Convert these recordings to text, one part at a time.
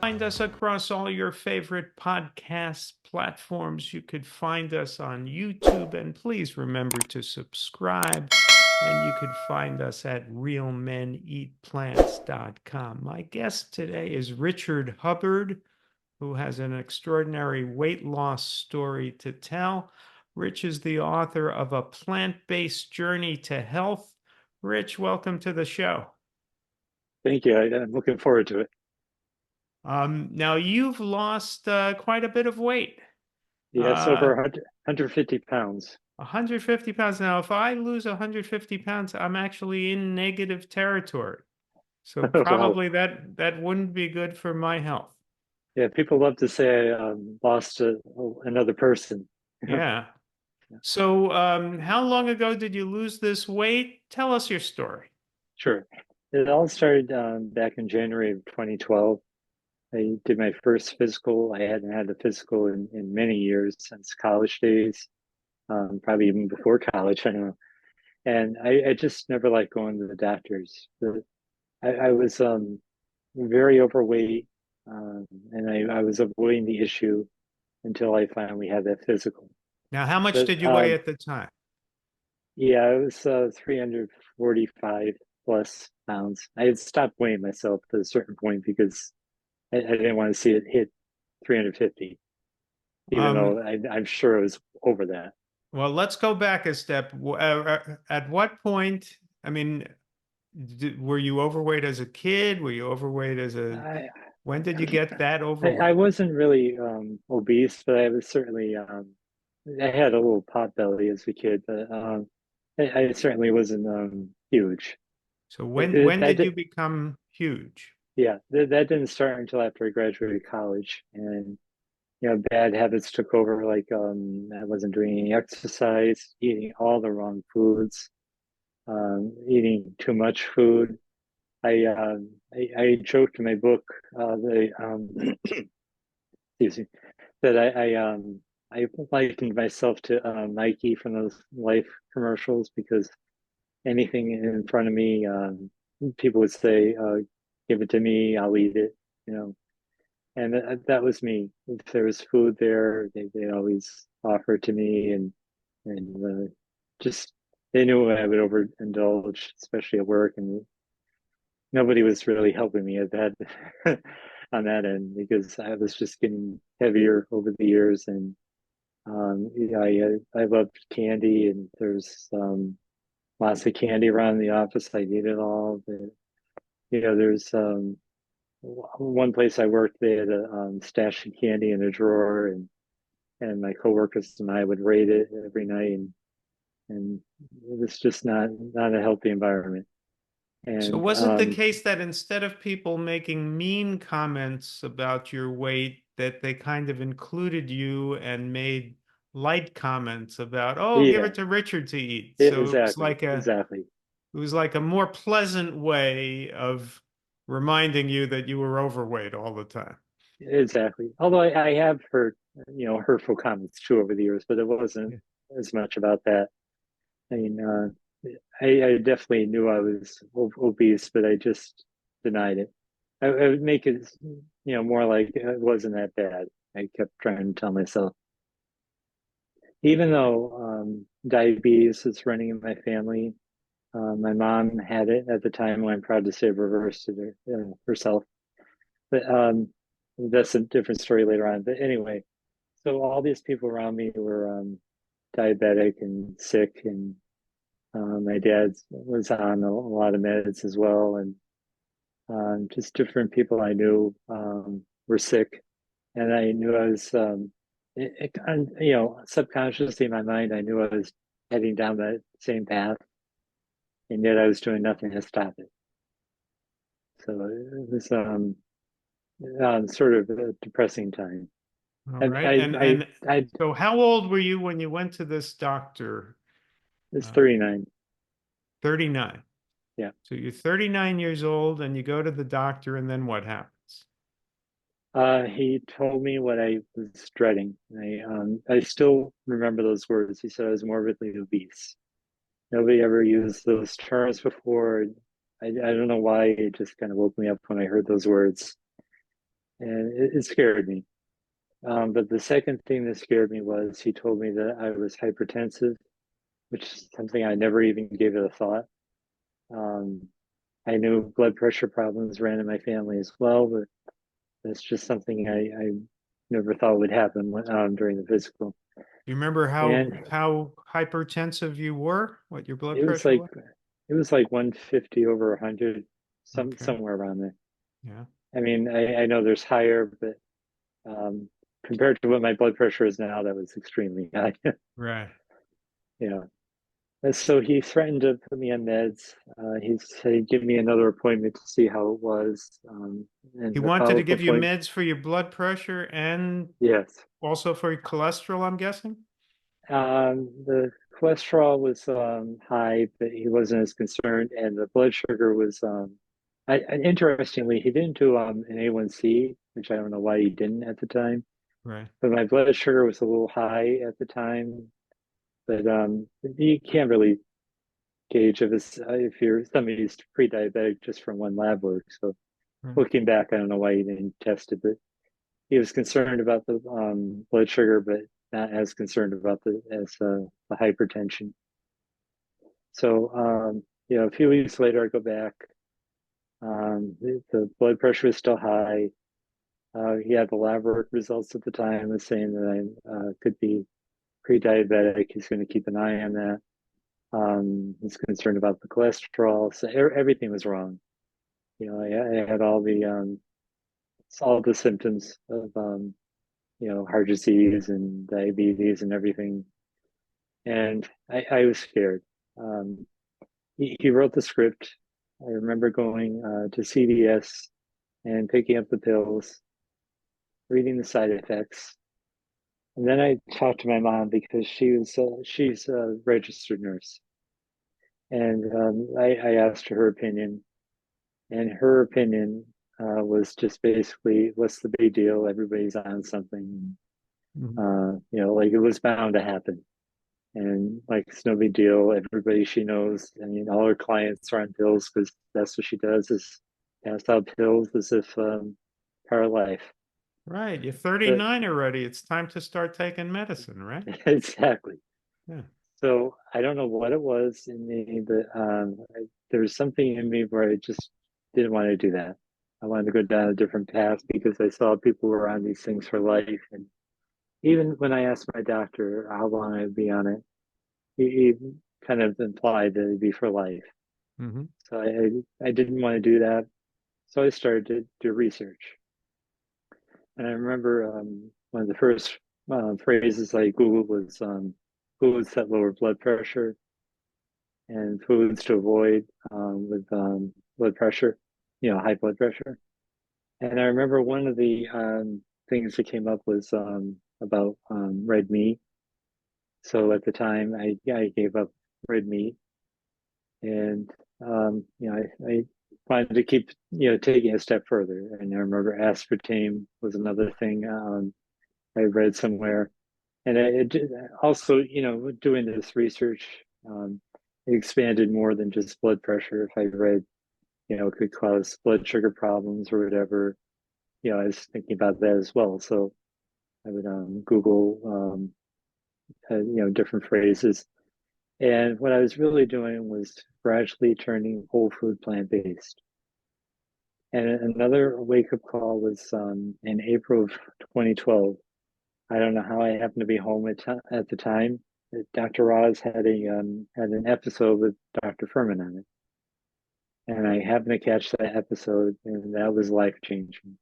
Find us across all your favorite podcast platforms. You could find us on YouTube, and please remember to subscribe. And you could find us at realmeneatplants.com. My guest today is Richard Hubbard, who has an extraordinary weight loss story to tell. Rich is the author of A Plant-Based Journey to Health. Rich, welcome to the show. Thank you. I'm looking forward to it. Now you've lost quite a bit of weight. Yeah, it's Uh, over 150 pounds. 150 pounds. Now, if I lose 150 pounds, I'm actually in negative territory. So Wow. probably that wouldn't be good for my health. Yeah, people love to say I lost another person. Yeah. So how long ago did you lose this weight? Tell us your story. Sure. It all started back in January of 2012. I did my first physical. I hadn't had a physical in many years since college days, probably even before college, I don't know. And I just never liked going to the doctors. I was very overweight, and I was avoiding the issue until I finally had that physical. Now, how much But did you weigh at the time? yeah, it was 345 plus pounds. I had stopped weighing myself at a certain point because I didn't want to see it hit 350, even Um, though I'm sure it was over that. well, let's go back a step. At what point, I mean, were you overweight as a kid? Were you overweight as a, I when did you get that I overweight? wasn't really obese, but I was certainly I had a little pot belly as a kid, but I certainly wasn't huge. So It, when it, when that did you did, become huge? yeah, that didn't start until after I graduated college, and bad habits took over. Like I wasn't doing any exercise, eating all the wrong foods, eating too much food. I joked in my book, excuse me, that I likened myself to Nike from those Life commercials because anything in front of me, people would say, "Give it to me, I'll eat it," you know. And that was me. If there was food there, they always offer it to me, and just they knew I would overindulge, especially at work, and nobody was really helping me at that on that end because I was just getting heavier over the years, and I loved candy, and there's lots of candy around the office. I ate it all. There's one place I worked, they had a stash of candy in a drawer, and my coworkers and I would raid it every night, and it was just not a healthy environment. So And was it the case that instead of people making mean comments about your weight, that they kind of included you and made light comments about, oh, give yeah, it to Richard to eat. So exactly, it was like a more pleasant way of reminding you that you were overweight all the time. exactly. Although I have heard hurtful comments too over the years, but it wasn't Yeah. as much about that. I mean, I definitely knew I was obese, but I just denied it. I would make it, more like it wasn't that bad. I kept trying to tell myself, even though diabetes is running in my family. My mom had it at the time, and I'm proud to say reversed it herself. But that's a different story later on. But anyway, so all these people around me were diabetic and sick, and my dad was on a lot of meds as well, and just different people I knew were sick, and I knew I was, subconsciously in my mind, I knew I was heading down that same path, and yet I was doing nothing to stop it. So it was sort of a depressing time. All I, right. I, I, I So how old were you when you went to this doctor? it's Uh, 39. 39. Yeah. So you're 39 years old and you go to the doctor, and then what happens? He told me what I was dreading. I still remember those words. He said I was morbidly obese. Nobody ever used those terms before. I don't know why it just kind of woke me up when I heard those words. and it scared me. But the second thing that scared me was he told me that I was hypertensive, which is something I never even gave it a thought. Um, I knew blood pressure problems ran in my family as well, but that's just something I never thought would happen during the physical. You remember And how hypertensive you were? What your blood it was pressure like was? 150 over 100, Okay. somewhere around there. Yeah. I mean, I know there's higher, but um, compared to what my blood pressure is now, that was extremely high. Right. you know, And so he threatened to put me on meds. He said he'd give me another appointment to see how it was. He And the wanted to follow-up give you appointment, meds for your blood pressure and yes. also for your cholesterol, I'm guessing? The cholesterol was high, but he wasn't as concerned, and the blood sugar was. Interestingly, he didn't do an A1C, which I don't know why he didn't at the time. Right. But my blood sugar was a little high at the time. But you can't really gauge if you're somebody's pre-diabetic just from one lab work. So Right. looking back, I don't know why he didn't test it, but he was concerned about the blood sugar, but not as concerned about the hypertension. So a few weeks later, I go back. The blood pressure was still high. He had the lab work results at the time, was saying that I could be pre-diabetic. He's going to keep an eye on that. He's concerned about the cholesterol. So everything was wrong. I had all the symptoms of heart disease and diabetes and everything, and I was scared. Um, he wrote the script. I remember going to CVS and picking up the pills, reading the side effects, and then I talked to my mom because she's a registered nurse, and I asked her opinion, and her opinion was just basically, "What's the big deal? Everybody's on something." Mhm. Like it was bound to happen. And like it's no big deal. Everybody she knows, I mean, all her clients are on pills because that's what she does is pass out pills as if part of life. Right. You're But 39 already. It's time to start taking medicine, right? exactly. Yeah. So I don't know what it was in me, but there was something in me where I just didn't want to do that. I wanted to go down a different path because I saw people were on these things for life. And even when I asked my doctor how long I'd be on it, he kind of implied that it'd be for life. Hmm. So I didn't want to do that. So I started to do research. And I remember one of the first phrases I Googled was foods that lower blood pressure and foods to avoid with blood pressure, high blood pressure. And I remember one of the things that came up was about red meat. So at the time, I gave up red meat, and I wanted to keep taking a step further. And I remember aspartame was another thing I read somewhere, and also doing this research, it expanded more than just blood pressure. If I read it could cause blood sugar problems or whatever, I was thinking about that as well. So I would Google different phrases. And what I was really doing was gradually turning whole food plant based. And another wake up call was in April of 2012. I don't know how I happened to be home at the time. Dr. Roz had an episode with Dr. Furman on it, and I happened to catch that episode, and that was life changing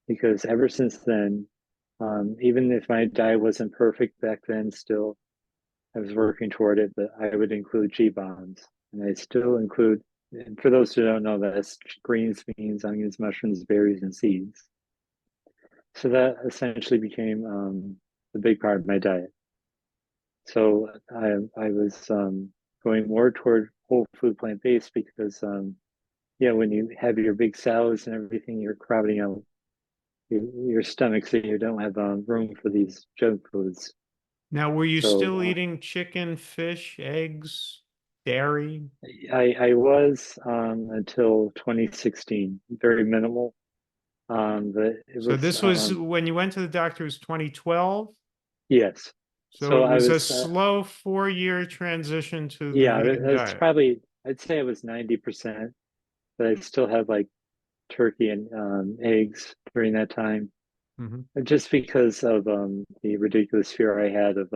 because ever since then, even if my diet wasn't perfect back then, still I was working toward it. But I would include G bombs, and I still include. And for those who don't know, that's greens, beans, onions, mushrooms, berries, and seeds. So that essentially became the big part of my diet. So I was going more toward whole food plant based because when you have your big salads and everything, you're crowding out your stomach, so you don't have room for these junk foods. Now, were you still So eating chicken, fish, eggs, dairy? I was until 2016, very minimal. But it So was this was when you went to the doctor, it was 2012. yes. So So it I was a was slow 4-year transition to the yeah, vegan it's diet. probably I'd say it was 90%, but I still had like turkey and eggs during that time, Hmm. just because of the ridiculous fear I had of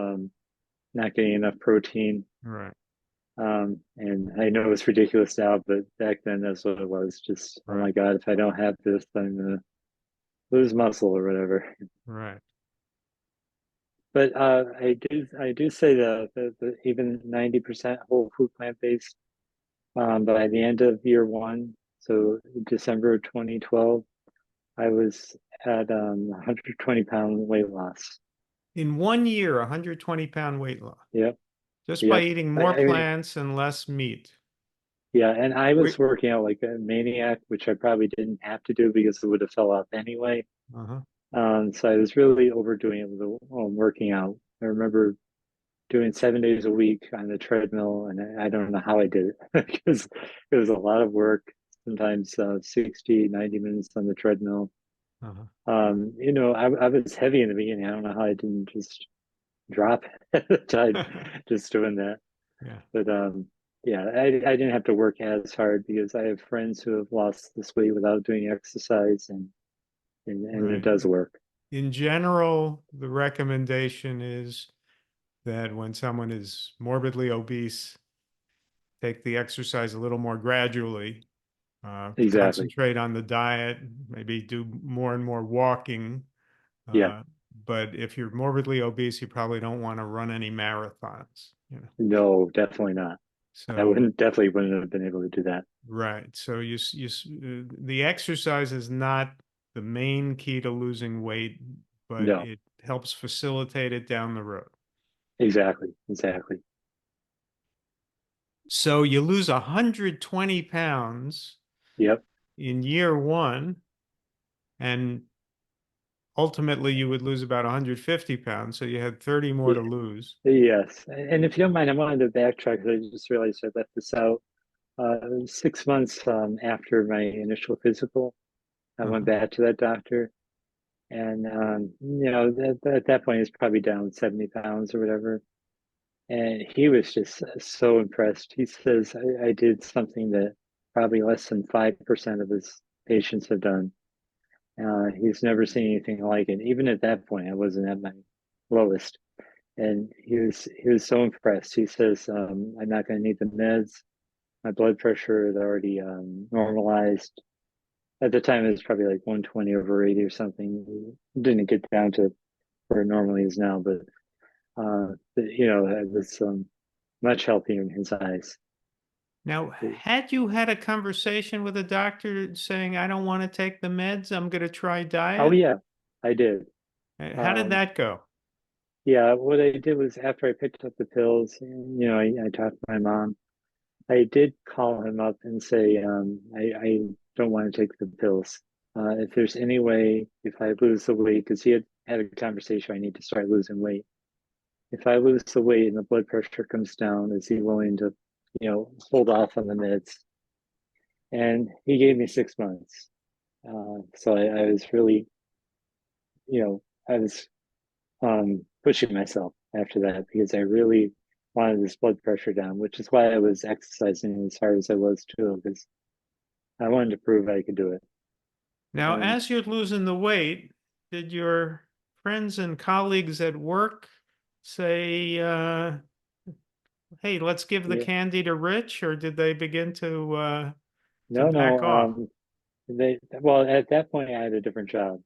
not getting enough protein. Right, And I know it's ridiculous now, but back then that's what it was. Just, oh right, my God, if I don't have this, I'm gonna lose muscle or whatever. right. But I do say that even 90% whole food plant-based, by the end of year one, so December 2012, I was at 120 pound weight loss. In 1 year, 120-pound weight loss, Yep, just by yep. eating I, more I mean, plants and less meat. yeah, and I was Wait, working out like a maniac, which I probably didn't have to do because it would have fell off anyway. uh-huh. So I was really overdoing it with the working out. I remember doing 7 days a week on the treadmill, and I don't know how I did it because it was a lot of work, sometimes 60, 90 minutes on the treadmill. Uh-huh. I was heavy in the beginning. I don't know how I didn't just drop at the time just doing that. Yeah, But yeah, I didn't have to work as hard because I have friends who have lost this weight without doing exercise, and it right. does work. In general, the recommendation is that when someone is morbidly obese, take the exercise a little more gradually, Exactly. concentrate on the diet, maybe do more and more walking. Yeah. Uh, but if you're morbidly obese, you probably don't want to run any marathons. No, definitely not. I So, wouldn't definitely wouldn't have been able to do that. right. So the exercise is not the main key to losing weight, but No, it helps facilitate it down the road. exactly. Exactly. So you lose 120 pounds Yep. in year one, and ultimately you would lose about 150 pounds. So you had 30 more to Y- lose. Yes. And if you don't mind, I wanted to backtrack because I just realized I left this out. 6 months after my initial physical, I went Uh-huh. back to that doctor. And, at that point, he's probably down 70 pounds or whatever. And he was just so impressed. He says, I did something that probably less than 5% of his patients have done. He's never seen anything like it. Even at that point, I wasn't at my lowest. And he was so impressed. He says, I'm not going to need the meds. My blood pressure is already normalized. At the time, it was probably like 120 over 80 or something. It didn't get down to where it normally is now, but it was much healthier in his eyes. Now, had you had a conversation with a doctor saying, I don't want to take the meds, I'm going to try Oh diet? yeah, I did. How did Um, that go? yeah, what I did was after I picked up the pills, I talked to my mom. I did call him up and say, I don't want to take the pills. If there's any way, if I lose the weight, because he had a conversation, I need to start losing weight. If I lose the weight and the blood pressure comes down, is he willing to, hold off on the meds? And he gave me 6 months. So I was really, I was pushing myself after that because I really wanted this blood pressure down, which is why I was exercising as hard as I was too, because I wanted to prove I could do it. Now, And as you're losing the weight, did your friends and colleagues at work say, hey, let's give the yeah, candy to Rich, or did they begin to no, back no. off? Well, at that point, I had a different job,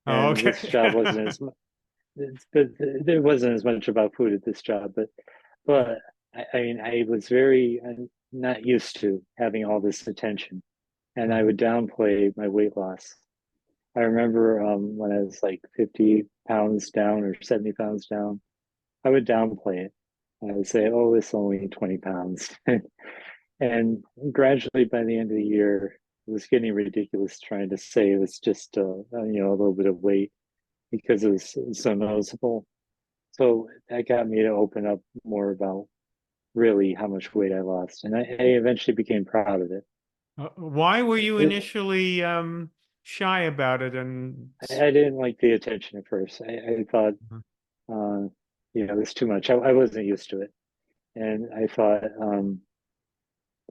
Oh, and this okay. job wasn't as but there wasn't as much about food at this job, but I mean, I was very not used to having all this attention, and I Mhm. would downplay my weight loss. I remember when I was like 50 pounds down or 70 pounds down, I would downplay it. I would say, oh, it's only 20 pounds. And gradually by the end of the year, it was getting ridiculous trying to say it was just, a little bit of weight because it was so noticeable. So that got me to open up more about really how much weight I lost. And I eventually became proud of it. Why were you It, initially shy about it and I didn't like the attention at first. I thought, uh, it was too much. I wasn't used to it, and I thought,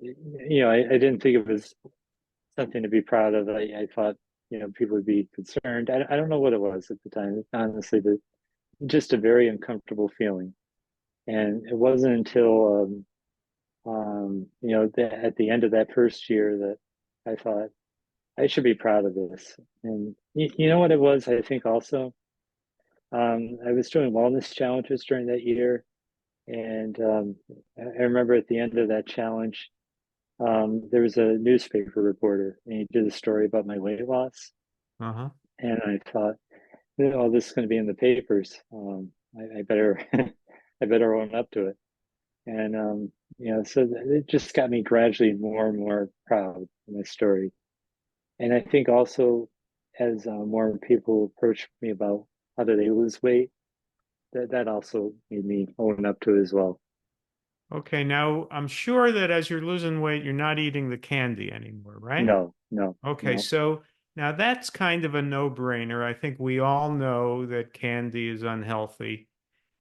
I didn't think it was something to be proud of. I thought, people would be concerned. I don't know what it was at the time, honestly, but just a very uncomfortable feeling. And it wasn't until, at the end of that first year that I thought I should be proud of this. And you know what it was? I think also, I was doing wellness challenges during that year, and I remember at the end of that challenge, there was a newspaper reporter, and he did a story about my weight loss. uh-huh. And I thought, this is going to be in the papers. I better, I better own up to it. And so it just got me gradually more and more proud of my story. And I think also, as more people approach me about how do they lose weight, that also made me own up to it as well. Okay, now I'm sure that as you're losing weight, you're not eating the candy anymore, right? No, no, Okay, no, so now that's kind of a no-brainer. I think we all know that candy is unhealthy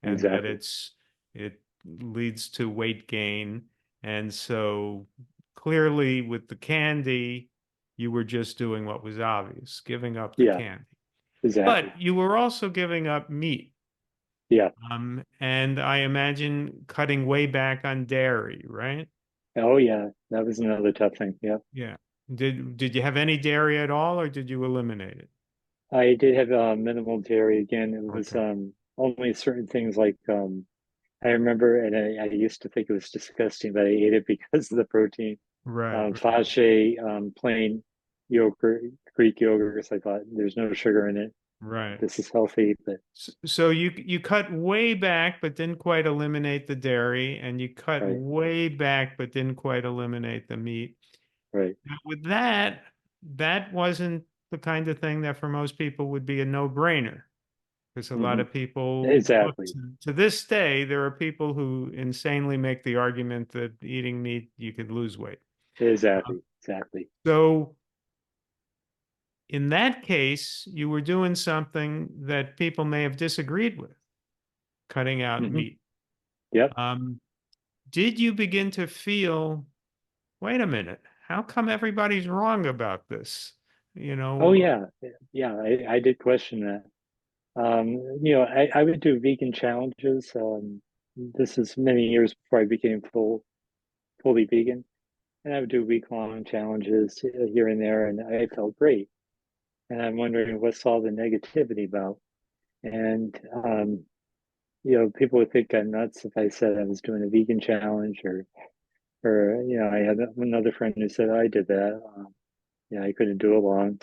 and that exactly. it leads to weight gain. And so clearly with the candy, you were just doing what was obvious, giving up the Yeah, candy. exactly. But you were also giving up meat. Yeah. And I imagine cutting way back on dairy, right? Oh, yeah. That was another tough thing. Yeah. Yeah. Did you have any dairy at all, or did you eliminate it? I did have minimal dairy again. It was Okay. only certain things like I remember, and I used to think it was disgusting, but I ate it because of the protein. Right, right, Fage, plain yogurt, Greek yogurt, because I thought there's no sugar in it. right. This is healthy, but So you cut way back, but didn't quite eliminate the dairy, and you cut right, way back, but didn't quite eliminate the meat. right. Now, with that, that wasn't the kind of thing that for most people would be a no-brainer. Because a lot Hmm. of people look Exactly, to this day, there are people who insanely make the argument that eating meat, you could lose weight. Uh, exactly. So in that case, you were doing something that people may have disagreed with, cutting out Hmm. meat. Yep. Um, did you begin to feel, wait a minute, how come everybody's wrong about this? You Oh, know, yeah, yeah. I did question that. I would do vegan challenges. This is many years before I became fully vegan, and I would do week-long challenges here and there, and I felt great. And I'm wondering what's all the negativity about. And people would think I'm nuts if I said I was doing a vegan challenge, or I had another friend who said I did that. I couldn't do it long,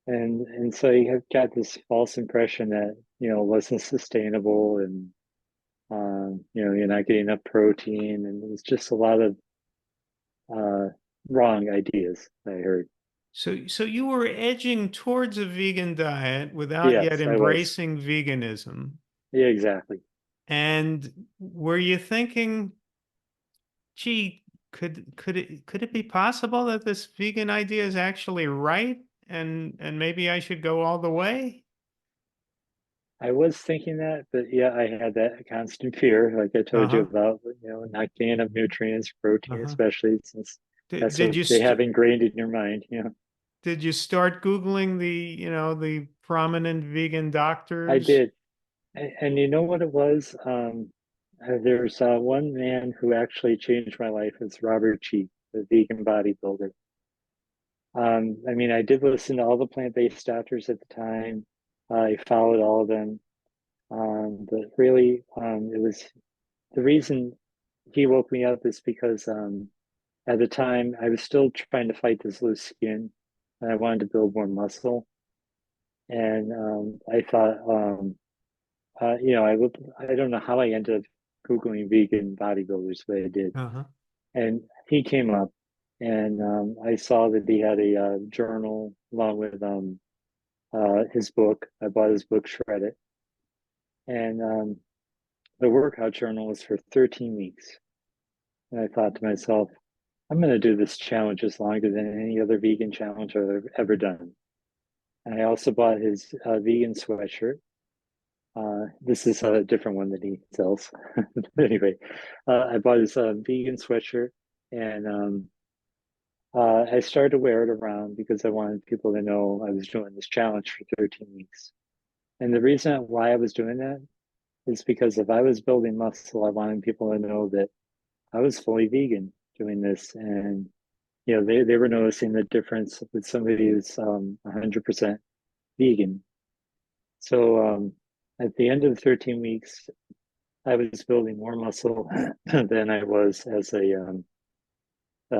and so you have got this false impression that it wasn't sustainable, and you're not getting enough protein, and it's just a lot of uh, wrong ideas I heard. so you were edging towards a vegan diet without yet Yes, I was. embracing veganism. Yeah, exactly. And were you thinking, gee, could it be possible that this vegan idea is actually right and maybe I should go all the way? I was thinking that, but yeah, I had that constant fear, like I told you Uh-huh. about, not getting enough nutrients, protein, Uh-huh. especially since Did, that's did what you they st have ingrained in your mind. did you start Googling the prominent vegan I doctors? did. And you know what it was? There's one man who actually changed my life. It's Robert Cheek, the vegan bodybuilder. I mean, I did listen to all the plant-based doctors at the time. I followed all of them. But really, it was the reason he woke me up is because at the time I was still trying to fight this loose skin, and I wanted to build more muscle. And I thought, I don't know how I ended up Googling vegan bodybuilders, but I did. Uh-huh. And he came up, and I saw that he had a journal along with his book. I bought his book, Shred It. And the workout journal was for 13 weeks. And I thought to myself, I'm going to do this challenge as longer than any other vegan challenge I've ever done. And I also bought his vegan sweatshirt. This is a different one that he sells. But anyway, I bought his vegan sweatshirt, and I started to wear it around because I wanted people to know I was doing this challenge for 13 weeks. And the reason why I was doing that is because if I was building muscle, I wanted people to know that I was fully vegan doing this. And, they were noticing the difference with somebody who's 100% vegan. So at the end of the 13 weeks, I was building more muscle than I was as a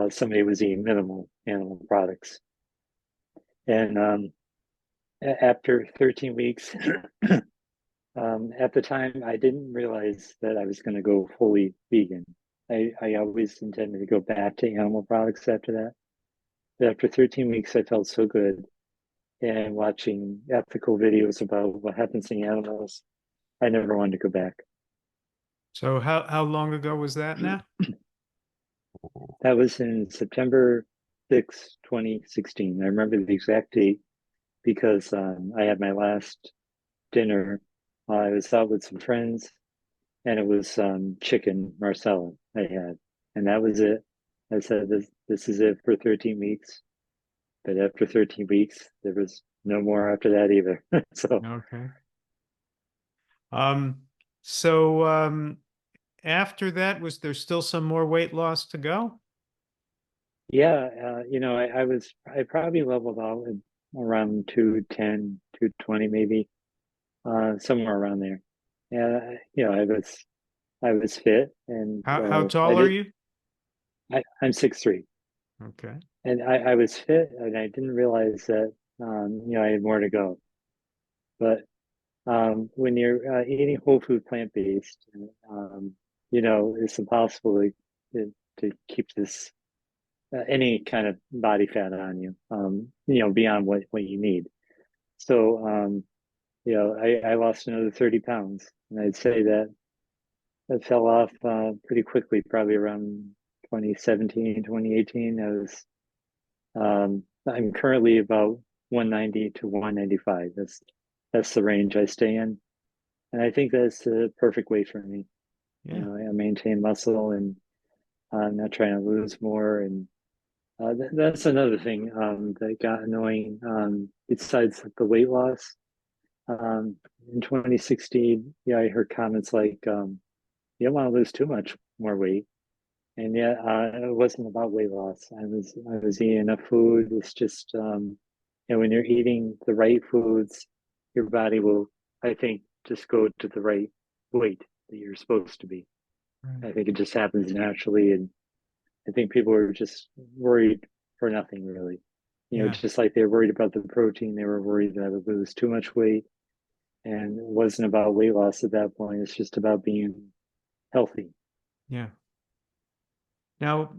somebody who was eating minimal animal products. And after 13 weeks, at the time, I didn't realize that I was going to go fully vegan. I always intended to go back to animal products after that. But after 13 weeks, I felt so good. And watching ethical videos about what happens to animals, I never wanted to go back. So how long ago was that now? That was in September 6th, 2016. I remember the exact date because I had my last dinner. I was out with some friends, and it was chicken marsala I had, and that was it. I said, this is it for 13 weeks. But after 13 weeks, there was no more after that either. So Okay. Um, so after that, was there still some more weight loss to go? yeah, I probably leveled out at around 210, 220 maybe, somewhere around there. Yeah, I was fit, and How I tall are did. you? I'm 6'3", Okay. and I was fit, and I didn't realize that I had more to go. But when you're eating whole food plant based, it's impossible to keep this any kind of body fat on you, beyond what you need. So, I lost another 30 pounds, and I'd say that fell off pretty quickly, probably around 2017, 2018. I'm currently about 190 to 195. That's the range I stay in. And I think that's the perfect weight for me. Yeah. I maintain muscle, and I'm not trying to lose more. And that's another thing that got annoying. Besides the weight loss, in 2016, yeah, I heard comments like, "You don't want to lose too much more weight." And yet, it wasn't about weight loss. I was eating enough food. It's just, when you're eating the right foods, your body will, I think, just go to the right weight that you're supposed to be. Right. I think it just happens naturally, and I think people are just worried for nothing really. Yeah. Just like they're worried about the protein, they were worried that I would lose too much weight, and it wasn't about weight loss at that point. It's just about being healthy. Yeah. Now,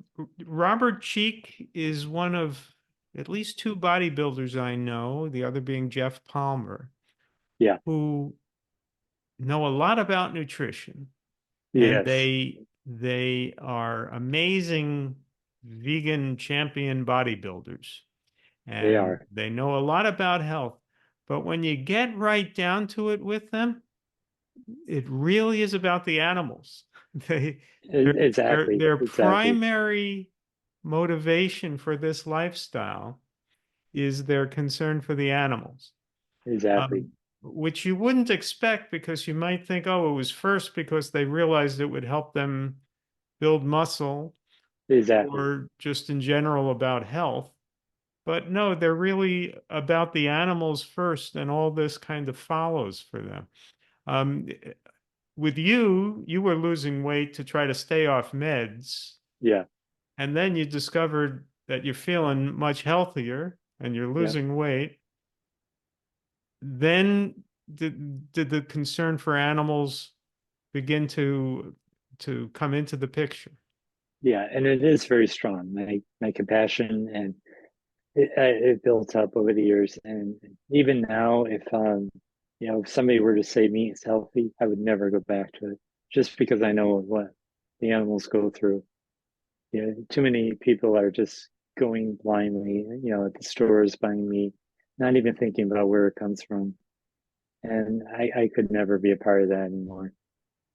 Robert Cheek is one of at least two bodybuilders I know, the other being Jeff Palmer, Yeah. who know a lot about nutrition, and Yes, they are amazing vegan champion bodybuilders, they and are. they know a lot about health. But when you get right down to it with them, it really is about the animals. They their Exactly. their Exactly. primary motivation for this lifestyle is their concern for the animals, Exactly. um, which you wouldn't expect because you might think, oh, it was first because they realized it would help them build muscle Exactly. or just in general about health. But no, they're really about the animals first, and all this kind of follows for them. Um, with you, you were losing weight to try to stay off meds, Yeah. and then you discovered that you're feeling much healthier and you're Yeah. losing weight. Then did the concern for animals begin to come into the picture? Yeah. And it is very strong. My compassion, and it built up over the years. And even now, if somebody were to say meat is healthy, I would never go back to it just because I know what the animals go through. Too many people are just going blindly, at the stores buying meat. not even thinking about where it comes from. And I could never be a part of that anymore.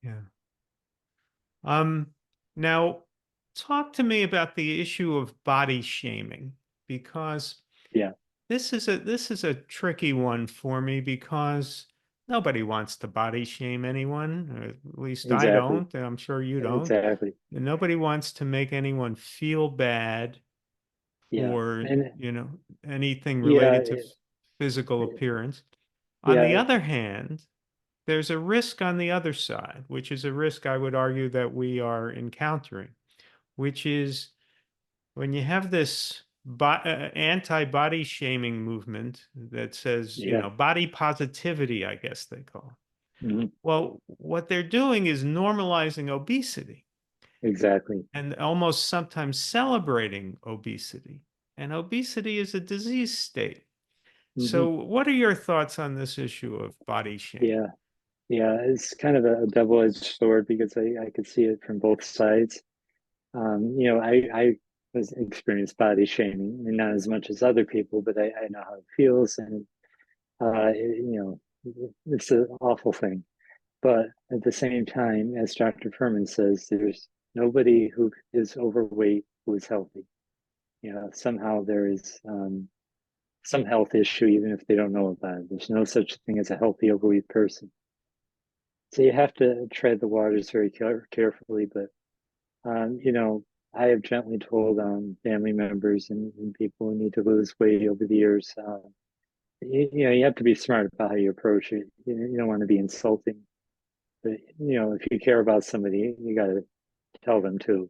Yeah. Um, Now talk to me about the issue of body shaming, because Yeah, this is a tricky one for me, because nobody wants to body shame anyone, or at least I exactly. don't, and I'm sure you don't. Exactly. And nobody wants to make anyone feel bad Yeah. for, And anything yeah, related to physical appearance. On the yeah, other hand, there's a risk on the other side, which is a risk I would argue that we are encountering, which is when you have this anti-body shaming movement that says, yeah, body positivity, I guess they call it. mhm, Well, what they're doing is normalizing obesity exactly. and almost sometimes celebrating obesity. And obesity is a disease state. Hmm. So, what are your thoughts on this issue of body shaming? Yeah, yeah. It's kind of a double-edged sword because I could see it from both sides. I was experienced body shaming, and not as much as other people, but I know how it feels, and it's an awful thing. But at the same time, as Dr. Furman says, there's nobody who is overweight who is healthy. Somehow there is some health issue, even if they don't know about it. There's no such thing as a healthy overweight person. So you have to tread the waters very carefully. But, I have gently told family members and people who need to lose weight over the years, you have to be smart about how you approach it. You don't want to be insulting. But, if you care about somebody, you got to tell them too.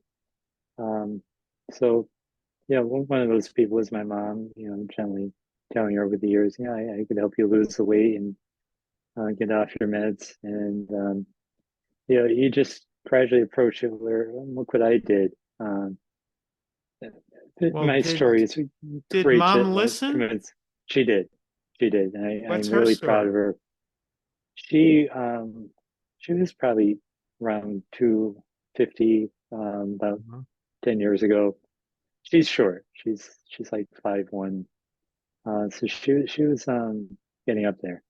Um, so, one of those people is my mom, gently telling her over the years, I could help you lose the weight and get off your meds. And, you just gradually approach it where, look what I did. Well, My story is did Rachel mom listen? convinced she did. She did. I'm What's her really proud of story? her. She was probably around 250, about Uh-huh. 10 years ago. She's short. She's like 5'1". So she was getting up there.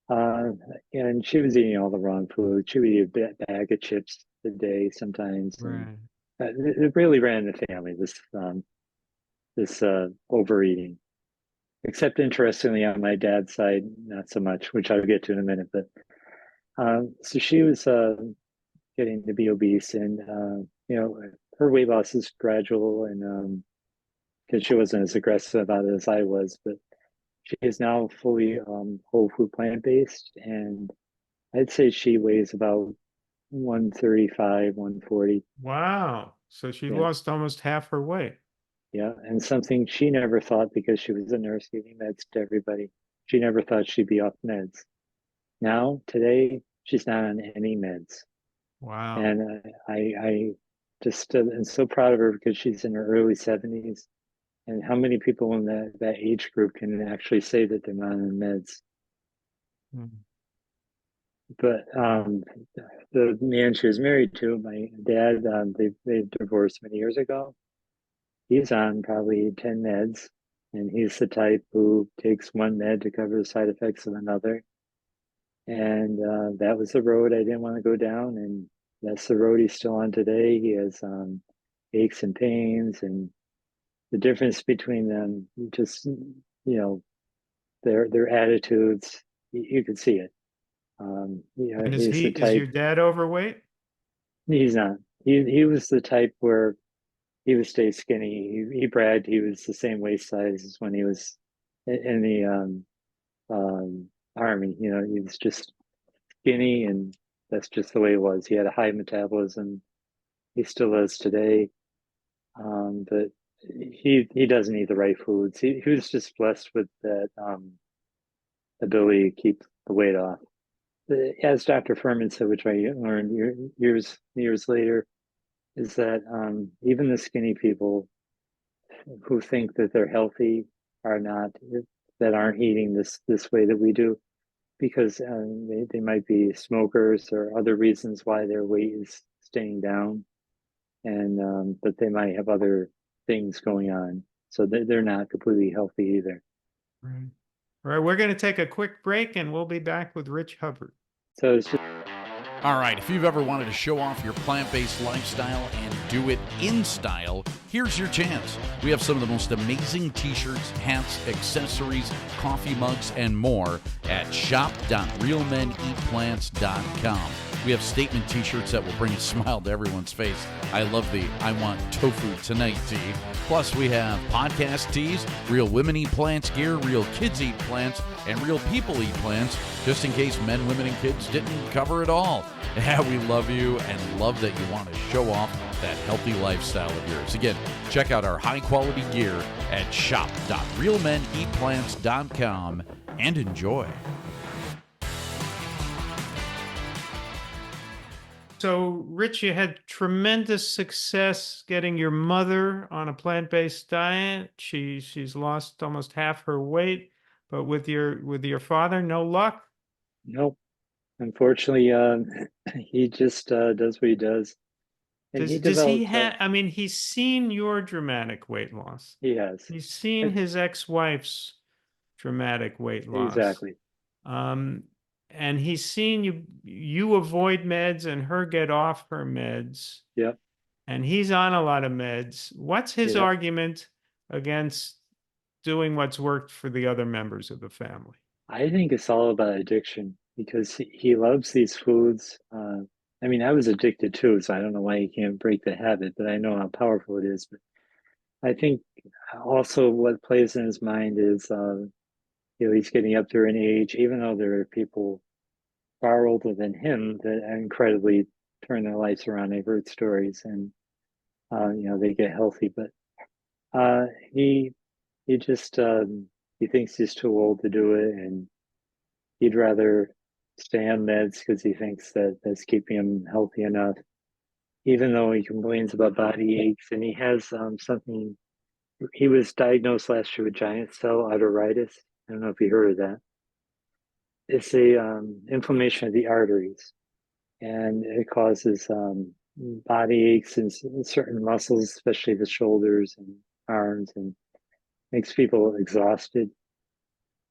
Uh, and she was eating all the wrong food. She would eat a bag of chips a day sometimes, and Right. it really ran in the family. This overeating. Except interestingly, on my dad's side, not so much, which I'll get to in a minute. But so she was getting to be obese, and her weight loss is gradual, and because she wasn't as aggressive about it as I was, but she is now fully whole food plant based, and I'd say she weighs about 135, 140. Wow. So she Yeah, lost almost half her weight. yeah, and something she never thought because she was a nurse giving meds to everybody. She never thought she'd be off meds. Now, today, she's not on any meds, Wow. and I just am so proud of her because she's in her early 70s. And how many people in that age group can actually say that they're not on meds? Mm. But the man she was married to, my dad, they divorced many years ago. He's on probably 10 meds, and he's the type who takes one med to cover the side effects of another. And that was the road I didn't want to go down, and that's the road he's still on today. He has aches and pains, and the difference between them, just their attitudes, you could see it. And He's the is type. your dad overweight? He's not. He was the type where he would stay skinny. He bragged he was the same waist size as when he was in the army. He was just skinny, and that's just the way it was. He had a high metabolism. He still does today, but he doesn't eat the right foods. He was just blessed with that ability to keep the weight off. As Dr. Furman said, which I learned years later, is that even the skinny people who think that they're healthy are not, that aren't eating this way that we do, because they might be smokers or other reasons why their weight is staying down, and but they might have other things going on, so they're not completely healthy either. Right. All right, we're going to take a quick break and we'll be back with Rich Hubbard. So it's just All right, if you've ever wanted to show off your plant based lifestyle and do it in style, here's your chance. We have some of the most amazing t shirts, hats, accessories, coffee mugs, and more at shop.realmeneatplants.com. We have statement t-shirts that will bring a smile to everyone's face. I love the I want tofu tonight tee. Plus, we have podcast tees, Real Women Eat Plants gear, Real Kids Eat Plants, and Real People Eat Plants, just in case men, women, and kids didn't cover it all. Yeah, we love you and love that you want to show off that healthy lifestyle of yours. Again, check out our high-quality gear at shop.realmeneatplants.com and enjoy. So, Rich, you had tremendous success getting your mother on a plant-based diet. She's lost almost half her weight, but with your father, no luck. nope. Unfortunately, he just does what he does, and he Does he developed. have? I mean, he's seen your dramatic weight loss. He has. He's seen And his ex-wife's dramatic weight loss. exactly. Um, and he's seen you avoid meds and her get off her meds, Yep. and he's on a lot of meds. What's his Yep. argument against doing what's worked for the other members of the family? I think it's all about addiction because he loves these foods. I mean, I was addicted too, so I don't know why he can't break the habit, but I know how powerful it is. But I think also what plays in his mind is, he's getting up there in age, even though there are people far older than him that incredibly turn their lives around. I've heard stories, and they get healthy, but uh, he he just he thinks he's too old to do it, and he'd rather stay on meds because he thinks that that's keeping him healthy enough. Even though he complains about body aches, and he has something. He was diagnosed last year with giant cell arteritis. I don't know if you heard of that. It's a inflammation of the arteries, and it causes body aches in certain muscles, especially the shoulders and arms, and makes people exhausted.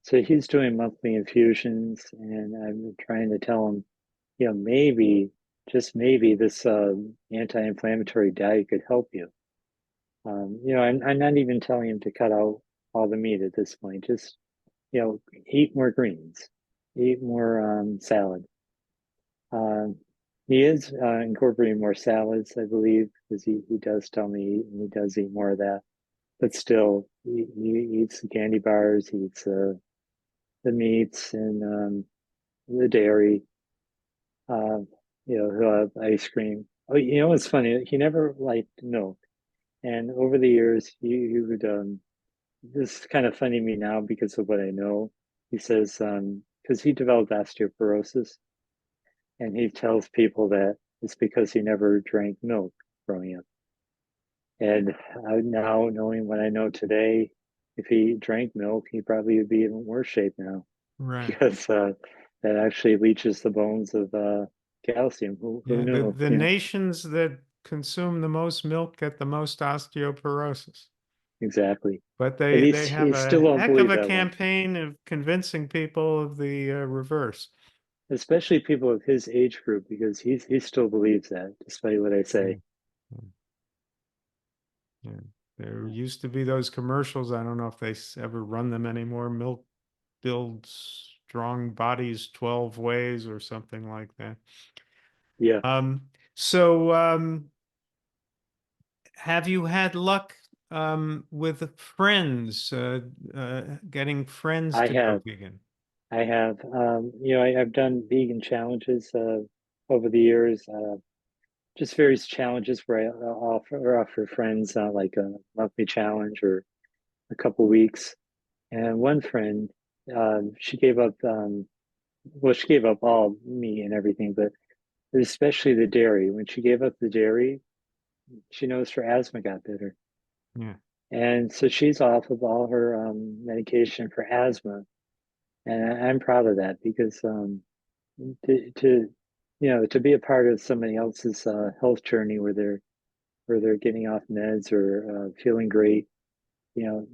So he's doing monthly infusions, and I'm trying to tell him, maybe, just maybe, this anti-inflammatory diet could help you. I'm not even telling him to cut out all the meat at this point. Just, eat more greens, eat more salad. Um, he is incorporating more salads, I believe, because he does tell me he does eat more of that. But still, he eats the candy bars, he eats the meats and the dairy. Uh, he'll have ice cream. Oh, what's funny? He never liked milk, and over the years, he would. This is kind of funny to me now because of what I know. He says because he developed osteoporosis, and he tells people that it's because he never drank milk growing up. And now, knowing what I know today, if he drank milk, he probably would be in worse shape now Right. because that actually leaches the bones of calcium. Who Yeah, the knew? the nations that consume the most milk get the most osteoporosis. Exactly. But But they he have still a won't heck of believe a that one, campaign of convincing people of the reverse. especially people of his age group, because he still believes that, despite what I say. Mm, mm, yeah. There used to be those commercials. I don't know if they ever run them anymore. Milk builds strong bodies 12 ways or something like that. Yeah, So have you had luck with friends, getting friends I to go have. vegan? I have. I've done vegan challenges over the years. Just various challenges where I offer friends like a monthly challenge or a couple weeks. And one friend, she gave up. Well, she gave up all meat and everything, but especially the dairy. When she gave up the dairy, she noticed her asthma got better, Yeah. and so she's off of all her medication for asthma. And I'm proud of that because to to be a part of somebody else's health journey where they're getting off meds or feeling great, you know,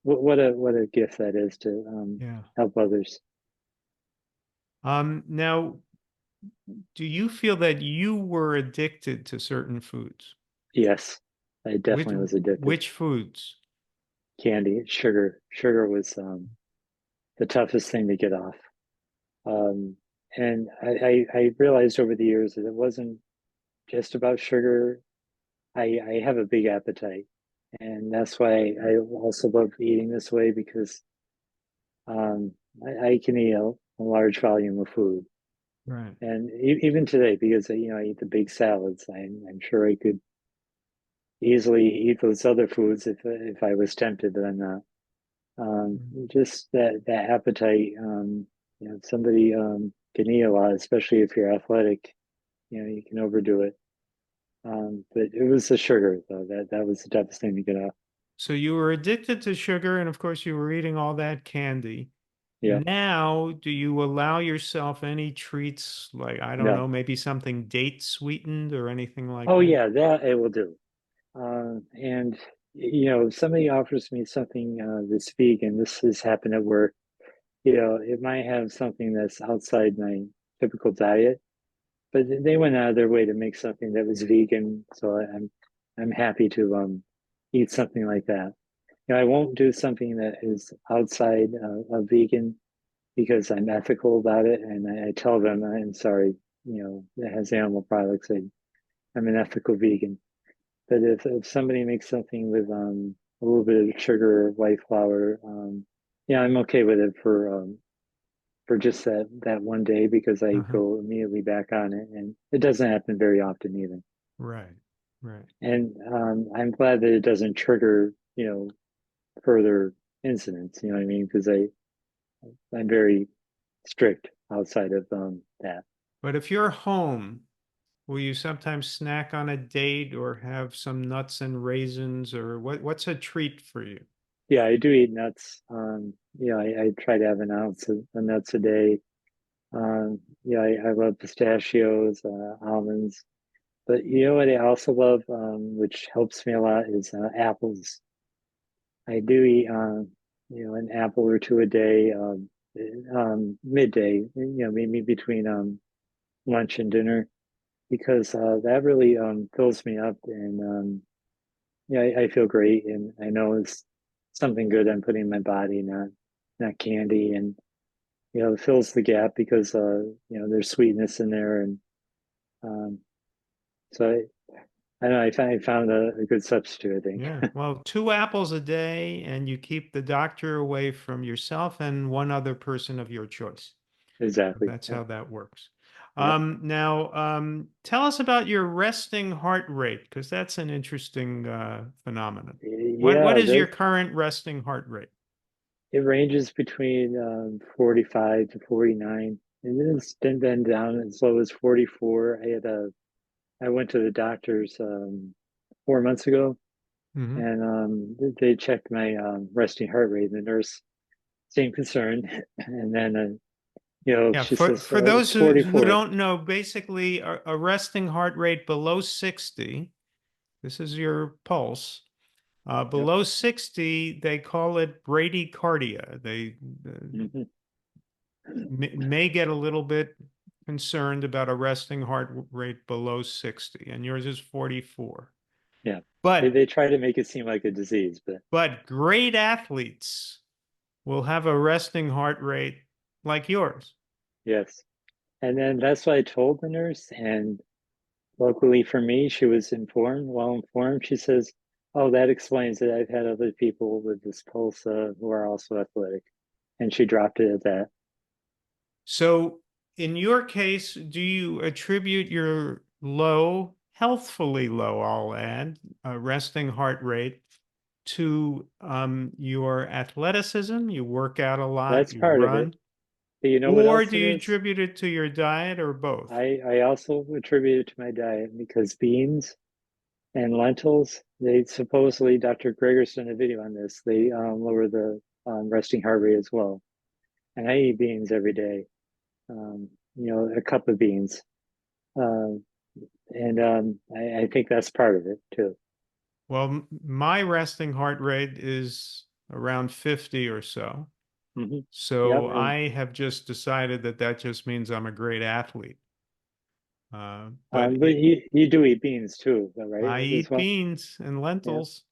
what a gift that is to Yeah. help others. Now, do you feel that you were addicted to certain foods? Yes, I Which definitely was addicted. which foods? Candy, sugar was the toughest thing to get off. Um, and I realized over the years that it wasn't just about sugar. I have a big appetite, and that's why I also love eating this way because um, I can eat a large volume of food. Right. And even today, because I eat the big salads, I'm sure I could easily eat those other foods if I was tempted, but I'm not. Just that appetite. Somebody can eat a lot, especially if you're athletic. You can overdo it. But it was the sugar though that was the toughest thing to get off. So you were addicted to sugar, and of course you were eating all that candy. Yeah, Now, do you allow yourself any treats like, I don't know, no. maybe something date sweetened or anything like Oh that? yeah, that it will do. And if somebody offers me something that's vegan, this has happened at work. It might have something that's outside my typical diet, but they went out of their way to make something that was vegan, so I'm happy to eat something like that. I won't do something that is outside of vegan because I'm ethical about it, and I tell them I'm sorry, it has animal products. I'm an ethical vegan. But if somebody makes something with a little bit of sugar or white flour, yeah, I'm okay with it for just that one day because I Uh-huh. go immediately back on it, and it doesn't happen very often either. Right. Right. And I'm glad that it doesn't trigger further incidents. You know what I mean? Because I'm very strict outside of that. But if you're home, will you sometimes snack on a date or have some nuts and raisins, or what's a treat for you? Yeah, I do eat nuts. I try to have an ounce of nuts a day. Yeah, I love pistachios, almonds. But you know what I also love, which helps me a lot, is apples. I do eat, an apple or two a day, midday, maybe between lunch and dinner, because that really fills me up, and yeah, I feel great, and I know it's something good I'm putting in my body, not candy, and it fills the gap because there's sweetness in there, and um, so I don't know, I found a good substitute, I think. Yeah. Well, 2 apples a day, and you keep the doctor away from yourself and one other person of your choice. Exactly. That's Yep. how that works. Yep. Now, tell us about your resting heart rate, because that's an interesting phenomenon. What Yeah, is your current resting heart rate? it ranges between 45 to 49, and then it's been down as low as 44. I went to the doctor's 4 months ago, Hmm. and they checked my resting heart rate, and the nurse seemed concerned, and then Yeah, she for says for it's those who 44. don't know, basically a resting heart rate below 60, this is your pulse. Yep. Below 60, they call it bradycardia. They Hmm. may get a little bit concerned about a resting heart rate below 60, and yours is 44. Yeah, But they try to make it seem like a disease, but but great athletes will have a resting heart rate like yours. yes. And then that's what I told the nurse, and luckily for me, she was well informed. She says, "Oh, that explains it. I've had other people with this pulse who are also athletic," and she dropped it at that. So in your case, do you attribute your low, healthfully low, I'll add, resting heart rate to your athleticism? You work out a lot, That's you part of it. run, But you know what or else do it you is? attribute it to your diet or both? I also attribute it to my diet because beans and lentils, they supposedly, Dr. Greger's done a video on this, they lower the resting heart rate as well. And I eat beans every day, a cup of beans. Um, and I think that's part of it too. Well, my resting heart rate is around 50 or so. Hmm. So Yep. I have just decided that that just means I'm a great athlete. But But you do eat beans too, though, right? I As eat well. beans and Yeah. lentils.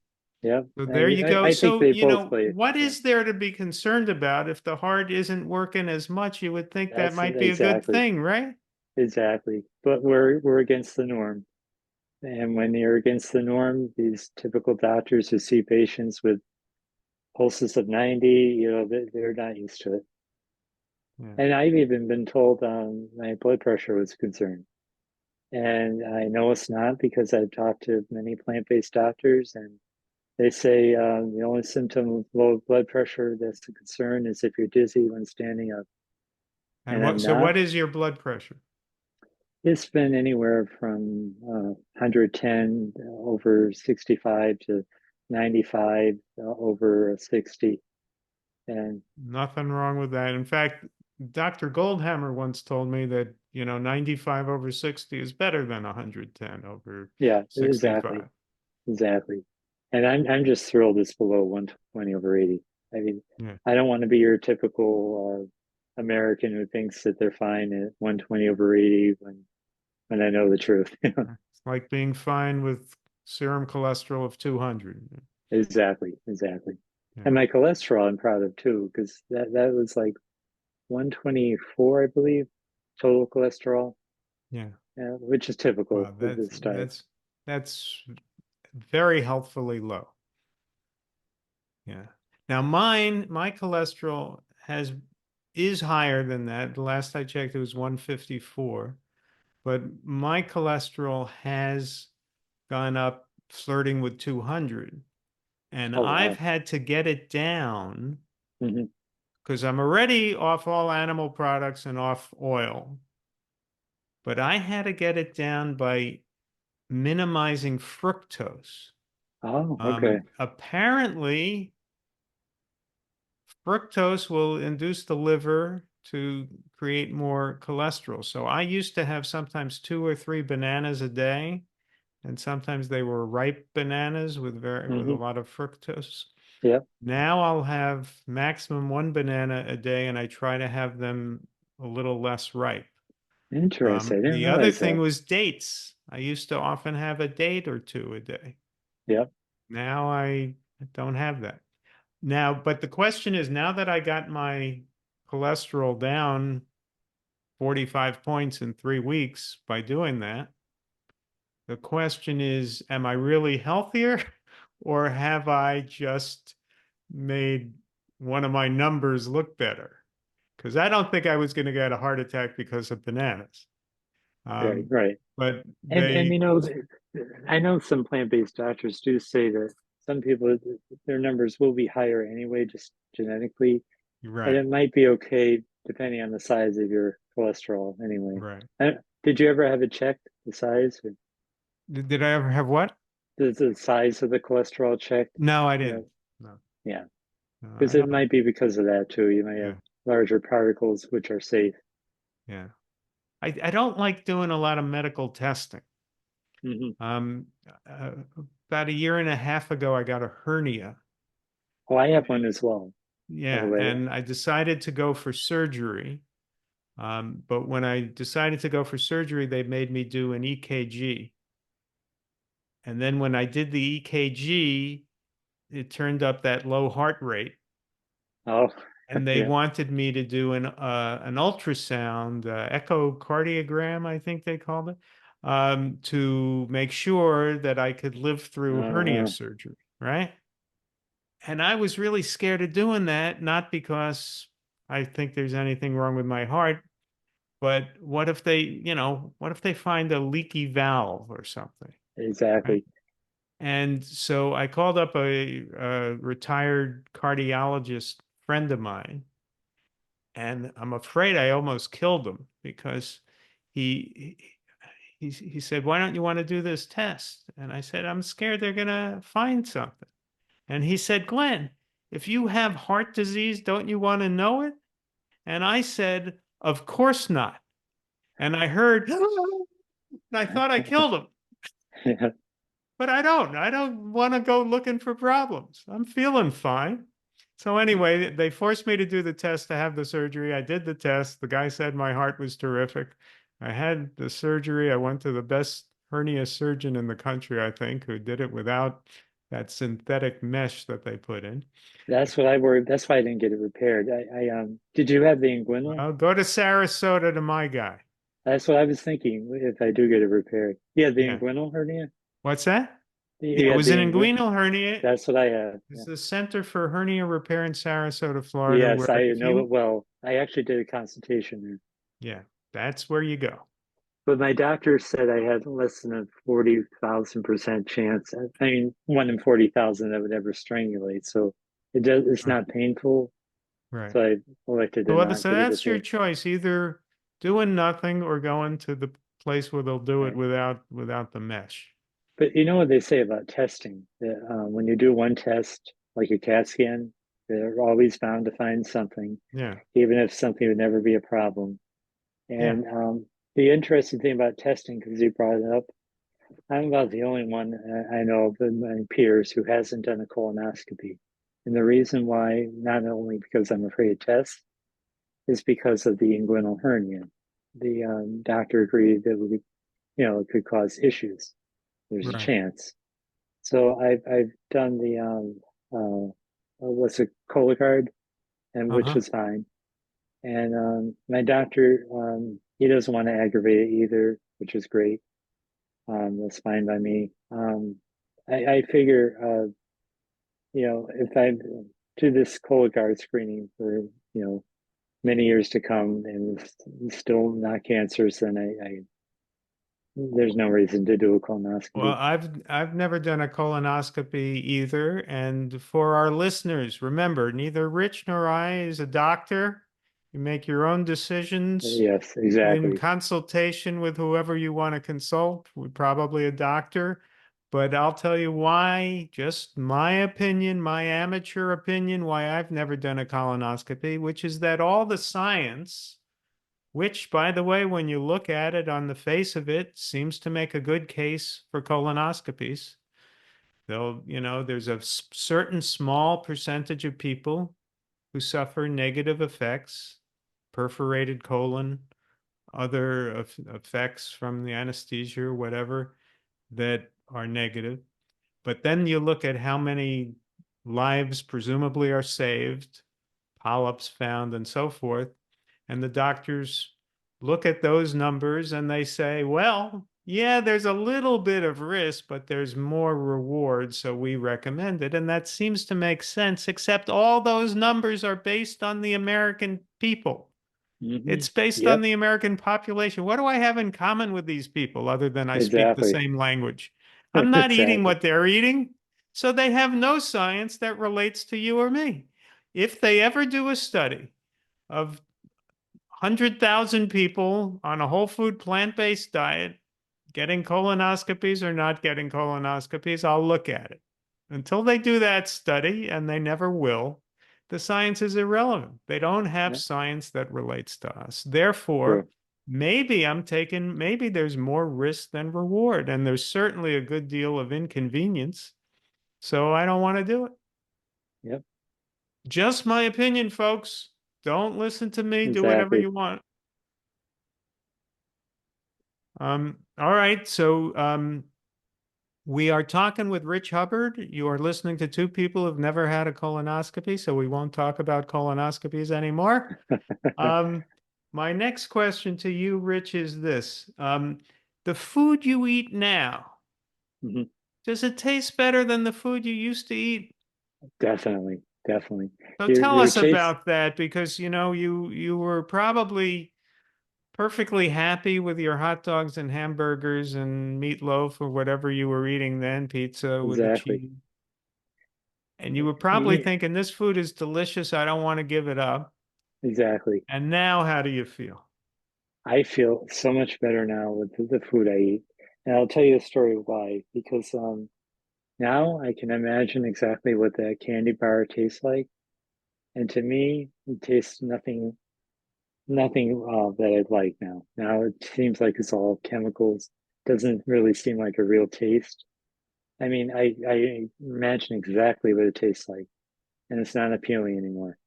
Yep. So there you go. I think So, they both play. what Yeah. is there to be concerned about if the heart isn't working as much? You would think that That's might be a good exactly. thing, right? Exactly. But we're against the norm. And when you're against the norm, these typical doctors who see patients with pulses of 90, they're not used to it. Yeah. And I've even been told my blood pressure was concerned. And I know it's not because I've talked to many plant-based doctors, and they say the only symptom of low blood pressure that's a concern is if you're dizzy when standing up. And And I'm so not. what is your blood pressure? It's been anywhere from 110 over 65 to 95 over 60. And Nothing wrong with that. In fact, Dr. Goldhammer once told me that, 95 over 60 is better than 110 over yeah, exactly, 65. exactly. And I'm just thrilled it's below 120 over 80. I mean, Yeah. I don't want to be your typical American who thinks that they're fine at 120 over 80 when I know the truth. It's like being fine with serum cholesterol of 200. Exactly, exactly. Yeah. And my cholesterol I'm proud of too, because that was like 124, I believe, total cholesterol, Yeah. which is typical Wow, with that's this diet. that's that's very healthfully low. Yeah. Now my cholesterol is higher than that. The last I checked, it was 154. But my cholesterol has gone up flirting with 200. And Oh I've wow. had to get it down Hmm. because I'm already off all animal products and off oil. But I had to get it down by minimizing fructose. Oh, okay. Apparently, fructose will induce the liver to create more cholesterol. So I used to have sometimes 2 or 3 bananas a day, and sometimes they were ripe bananas with a Hmm. lot of fructose. Yep. Now I'll have maximum 1 banana a day, and I try to have them a little less ripe. Interesting. I didn't The other realize thing that. was dates. I used to often have a date or two a day. Yep. Now I don't have that. Now, but the question is, now that I got my cholesterol down 45 points in 3 weeks by doing that, the question is, am I really healthier or have I just made one of my numbers look better? Because I don't think I was going to get a heart attack because of bananas. Right. Um, Right. but And they, I know some plant-based doctors do say that some people their numbers will be higher anyway, just genetically, and right, it might be okay depending on the size of your cholesterol anyway. right. Did you ever have it checked, the size? Or Did I ever have what? the size of the cholesterol checked? No, I You know, didn't. No, yeah, no, because I it don't. might be because of that too. You might have Yeah, larger particles, which are safe. yeah. I don't like doing a lot of medical testing. Hmm. Um, uh, about a year and a half ago, I got a hernia. Oh, I have one as well, by the Yeah, way. and I decided to go for surgery. But when I decided to go for surgery, they made me do an EKG. And then when I did the EKG, it turned up that low heart rate. Oh, And they yeah. wanted me to do an ultrasound, echocardiogram, I think they called it, to make sure that I could live through hernia Uh-huh. surgery, right? And I was really scared of doing that, not because I think there's anything wrong with my heart, but what if they find a leaky valve or something, right? Exactly. And so I called up a retired cardiologist friend of mine, and I'm afraid I almost killed him because he he said, "Why don't you want to do this test?" And I said, "I'm scared they're gonna find something." And he said, "Glenn, if you have heart disease, don't you want to know it?" And I said, "Of course not." And I heard, and I thought I killed him, Yeah. but I don't. I don't want to go looking for problems. I'm feeling fine. So anyway, they forced me to do the test to have the surgery. I did the test. The guy said my heart was terrific. I had the surgery. I went to the best hernia surgeon in the country, I think, who did it without that synthetic mesh that they put in. That's what I worried. That's why I didn't get it repaired. Did you have the inguinal? I'll go to Sarasota to my guy. That's what I was thinking if I do get it repaired. Yeah, the Yeah. inguinal hernia? What's that? Yeah, You it had was the an inguinal? inguinal hernia. That's what I had. It's Yeah. the Center for Hernia Repair in Sarasota, Florida, Yes, where I if know you, it well. I actually did a consultation there. yeah, that's where you go. But my doctor said I had less than a 40,000% chance. I mean, 1 in 40,000 that would ever strangulate. So it's Right. not painful. Right. So I elected to So, not so get it that's your repaired. choice, either doing nothing or going to the place where they'll do it Right. without the mesh. But you know what they say about testing? That when you do one test, like a CAT scan, they're always bound to find something, Yeah. even if something would never be a problem. Yeah. And the interesting thing about testing, because you brought it up, I'm about the only one I know of in my peers who hasn't done a colonoscopy. And the reason why, not only because I'm afraid of tests, is because of the inguinal hernia. The doctor agreed that it could cause issues. There's a Right. chance. So I've done the what's it, Cologuard, and which Uh-huh. was fine. And my doctor, he doesn't want to aggravate it either, which is great. That's fine by me. I figure, if I do this Cologuard screening for, many years to come and it's still not cancerous, then there's no reason to do a Well, colonoscopy. I've never done a colonoscopy either. And for our listeners, remember, neither Rich nor I is a doctor. You make your own decisions Yes, in exactly. consultation with whoever you want to consult, probably a doctor. But I'll tell you why, just my opinion, my amateur opinion, why I've never done a colonoscopy, which is that all the science, which, by the way, when you look at it on the face of it, seems to make a good case for colonoscopies. There's a certain small percentage of people who suffer negative effects, perforated colon, other effects from the anesthesia or whatever that are negative. But then you look at how many lives presumably are saved, polyps found, and so forth. And the doctors look at those numbers and they say, well, yeah, there's a little bit of risk, but there's more reward. So we recommend it. And that seems to make sense, except all those numbers are based on the American people. Hmm. It's based on Yep, the American population. What do I have in common with these people other than I speak the exactly. same language? I'm not eating Exactly. what they're eating. So they have no science that relates to you or me. If they ever do a study of 100,000 people on a whole food plant-based diet getting colonoscopies or not getting colonoscopies, I'll look at it. Until they do that study, and they never will, the science is irrelevant. They don't have Yeah, science that relates to us. Therefore, true. maybe there's more risk than reward, and there's certainly a good deal of inconvenience. So I don't want to do it. Yep, Just my opinion, folks. Don't listen to me. Do whatever exactly. you want. All right. So we are talking with Rich Hubbard. You are listening to two people who've never had a colonoscopy, so we won't talk about colonoscopies anymore. Um, my next question to you, Rich, is this. The food you eat now, Hmm. does it taste better than the food you used to eat? Definitely, definitely. So tell Your us taste, about that, because you were probably perfectly happy with your hot dogs and hamburgers and meatloaf or whatever you were eating then, pizza with the exactly. cheese. And you were probably Yeah, thinking, this food is delicious. I don't want to give it up. exactly. And now, how do you feel? I feel so much better now with the food I eat. And I'll tell you a story why. Because now I can imagine exactly what that candy bar tastes like. And to me, it tastes nothing that I'd like now. Now it seems like it's all chemicals. Doesn't really seem like a real taste. I mean, I imagine exactly what it tastes like. and it's not appealing anymore.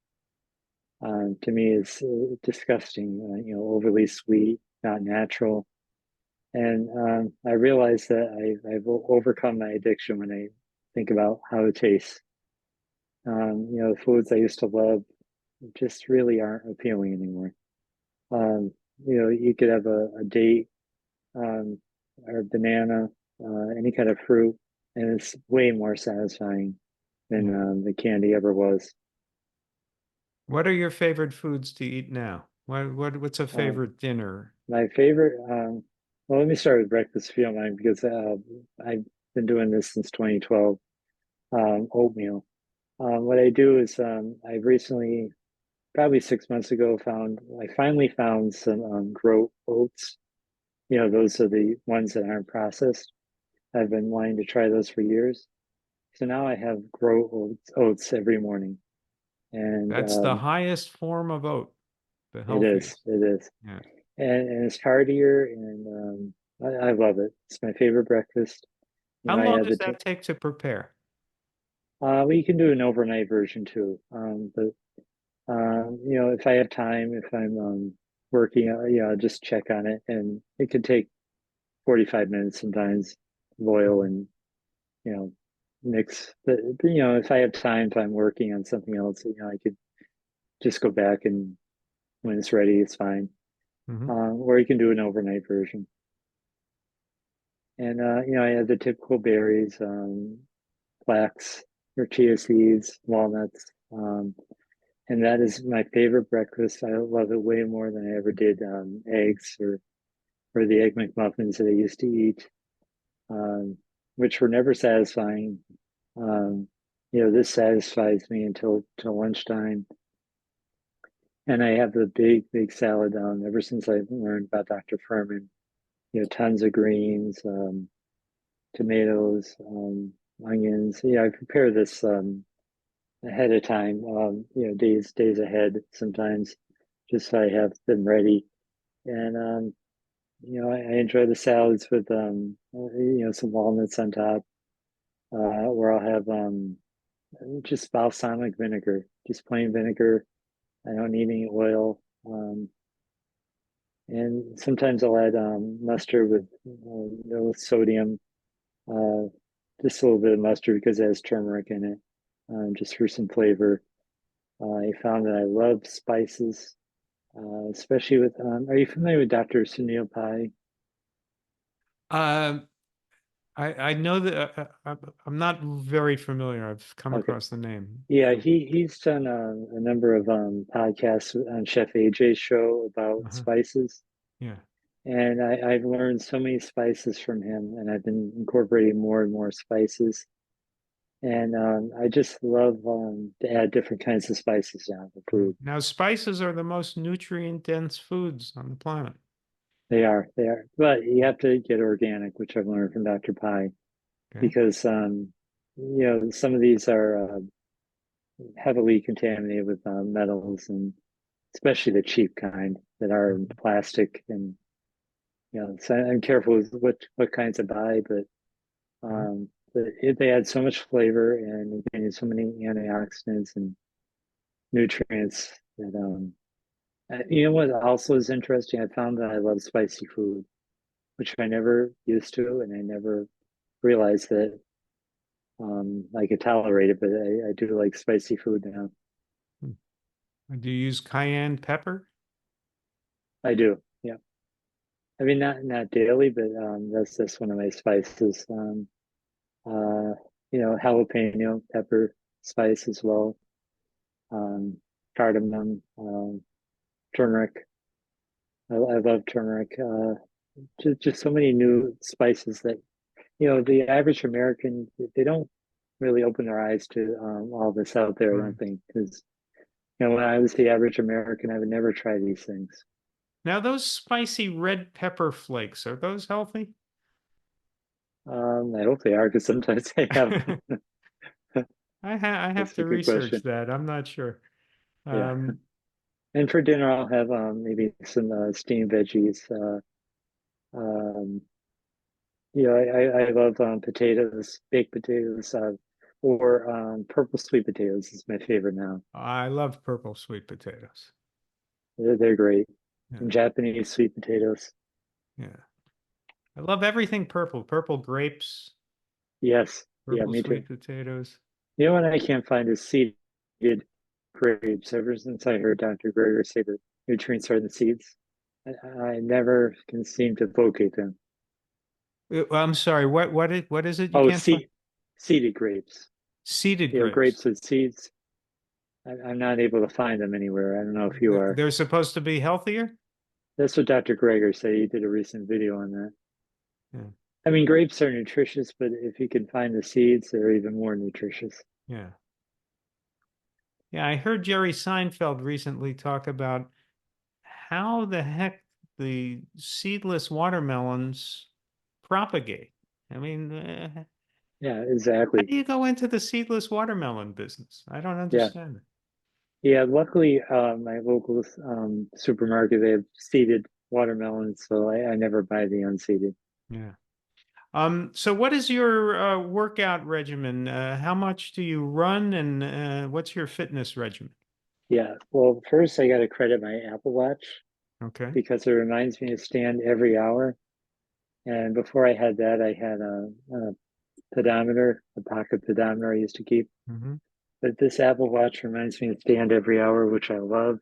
To me, it's disgusting. Overly sweet, not natural. And I realized that I've overcome my addiction when I think about how it tastes. The foods I used to love just really aren't appealing anymore. You could have a date um, or banana, any kind of fruit, and it's way more satisfying than Yeah. the candy ever was. What are your favorite foods to eat now? What's a Um, favorite dinner? my favorite, well, let me start with breakfast, if you don't mind, because I've been doing this since 2012. Oatmeal. What I do is I've recently, probably 6 months ago, I finally found some groat oats. Those are the ones that aren't processed. I've been wanting to try those for years. So now I have groat oats every morning, and That's the highest form of oat, the it healthiest. is, Yeah. and it's heartier, and I love it. It's my favorite breakfast. How I long have does it. that take to prepare? Well, you can do an overnight version too. But if I have time, if I'm working, I'll just check on it, and it could take 45 minutes sometimes. Boil Mhm. and mix. But if I have time, if I'm working on something else, I could just go back, and when it's ready, it's fine. Mhm. Or you can do an overnight version. And I have the typical berries, flax or chia seeds, walnuts. And that is my favorite breakfast. I love it way more than I ever did eggs or the egg McMuffins that I used to eat, um, which were never satisfying. Um, this satisfies me until lunchtime. And I have the big salad ever since I learned about Dr. Furman. Tons of greens, tomatoes, onions. I prepare this ahead of time, days ahead sometimes, just so I have them ready. And I enjoy the salads with some walnuts on top, or I'll have just balsamic vinegar, just plain vinegar. I don't need any oil. And sometimes I'll add mustard with no sodium, uh, just a little bit of mustard because it has turmeric in it, just for some flavor. I found that I love spices, especially with. Are you familiar with Dr. Sunil Pai? Um, I know that I'm not very familiar. I've come Okay, across the name. yeah, he's done a number of podcasts on Chef AJ's show about Uh-huh. spices, Yeah. and I've learned so many spices from him, and I've been incorporating more and more spices. And I just love to add different kinds of spices now to food. Now, spices are the most nutrient dense foods on the planet. They are. But you have to get organic, which I've learned from Dr. Pai, Okay. because some of these are heavily contaminated with metals, and especially the cheap kind that are in Mhm. plastic. And so I'm careful with what kinds I buy, Mhm. they add so much flavor and contain so many antioxidants and nutrients that what also is interesting. I found that I love spicy food, which I never used to, and I never realized that I could tolerate it. But I do like spicy food now. Do you use cayenne pepper? I do, yeah. I mean, not daily, but that's one of my spices. Uh, jalapeno pepper spice as well. Um, cardamom, turmeric. I love turmeric. Just so many new spices that the average American, they don't really open their eyes to all this out there. I Right. don't think, because when I was the average American, I would never try these things. Now, those spicy red pepper flakes, are those healthy? I hope they are, because sometimes they have. I have That's a to good research question. that. I'm not sure. Yeah. Um, And for dinner, I'll have maybe some steamed veggies. I love potatoes, baked potatoes. or purple sweet potatoes is my favorite now. I love purple sweet potatoes. They're great. Yeah. And Japanese sweet potatoes. Yeah. I love everything purple. Purple grapes, Yes. Yeah, purple me too. sweet potatoes. You know what I can't find is seeded grapes. Ever since I heard Dr. Greger say that nutrients are in the seeds, I never can seem to locate them. I'm sorry. What is it you Oh, can't find? seeded grapes. Seeded You know, grapes. grapes with seeds. I'm not able to find them anywhere. I don't know if you are. They're supposed to be healthier? That's what Dr. Greger said. He did a recent video on that. Yeah. I mean, grapes are nutritious, but if you can find the seeds, they're even more nutritious. Yeah. Yeah, I heard Jerry Seinfeld recently talk about how the heck the seedless watermelons propagate. I mean, Yeah, how exactly. do you go into the seedless watermelon business? I don't Yeah. understand it. Yeah, luckily, my local supermarket, they have seeded watermelons, so I never buy the unseeded. Yeah. So what is your workout regimen? How much do you run and what's your fitness regimen? Yeah, well, first I got to credit my Apple Watch Okay. because it reminds me to stand every hour. And before I had that, I had a pedometer, a pocket pedometer I used to keep. Hmm. But this Apple Watch reminds me to stand every hour, which I love All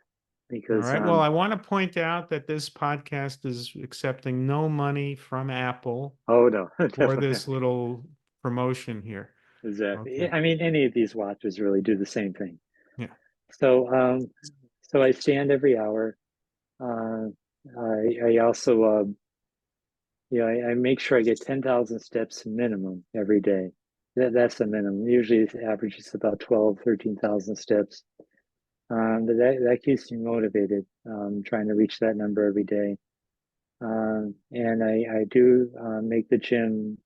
because, right. Well, I want to point out that this podcast is accepting no money from Apple oh no, for definitely this not. little promotion here. Exactly. Okay. I mean, any of these watches really do the same thing. Yeah. So, so I stand every hour. Uh, I also, I make sure I get 10,000 steps minimum every day. That's the minimum. Usually the average is about 12, 13,000 steps. But that keeps me motivated, trying to reach that number every day. And I do make the gym.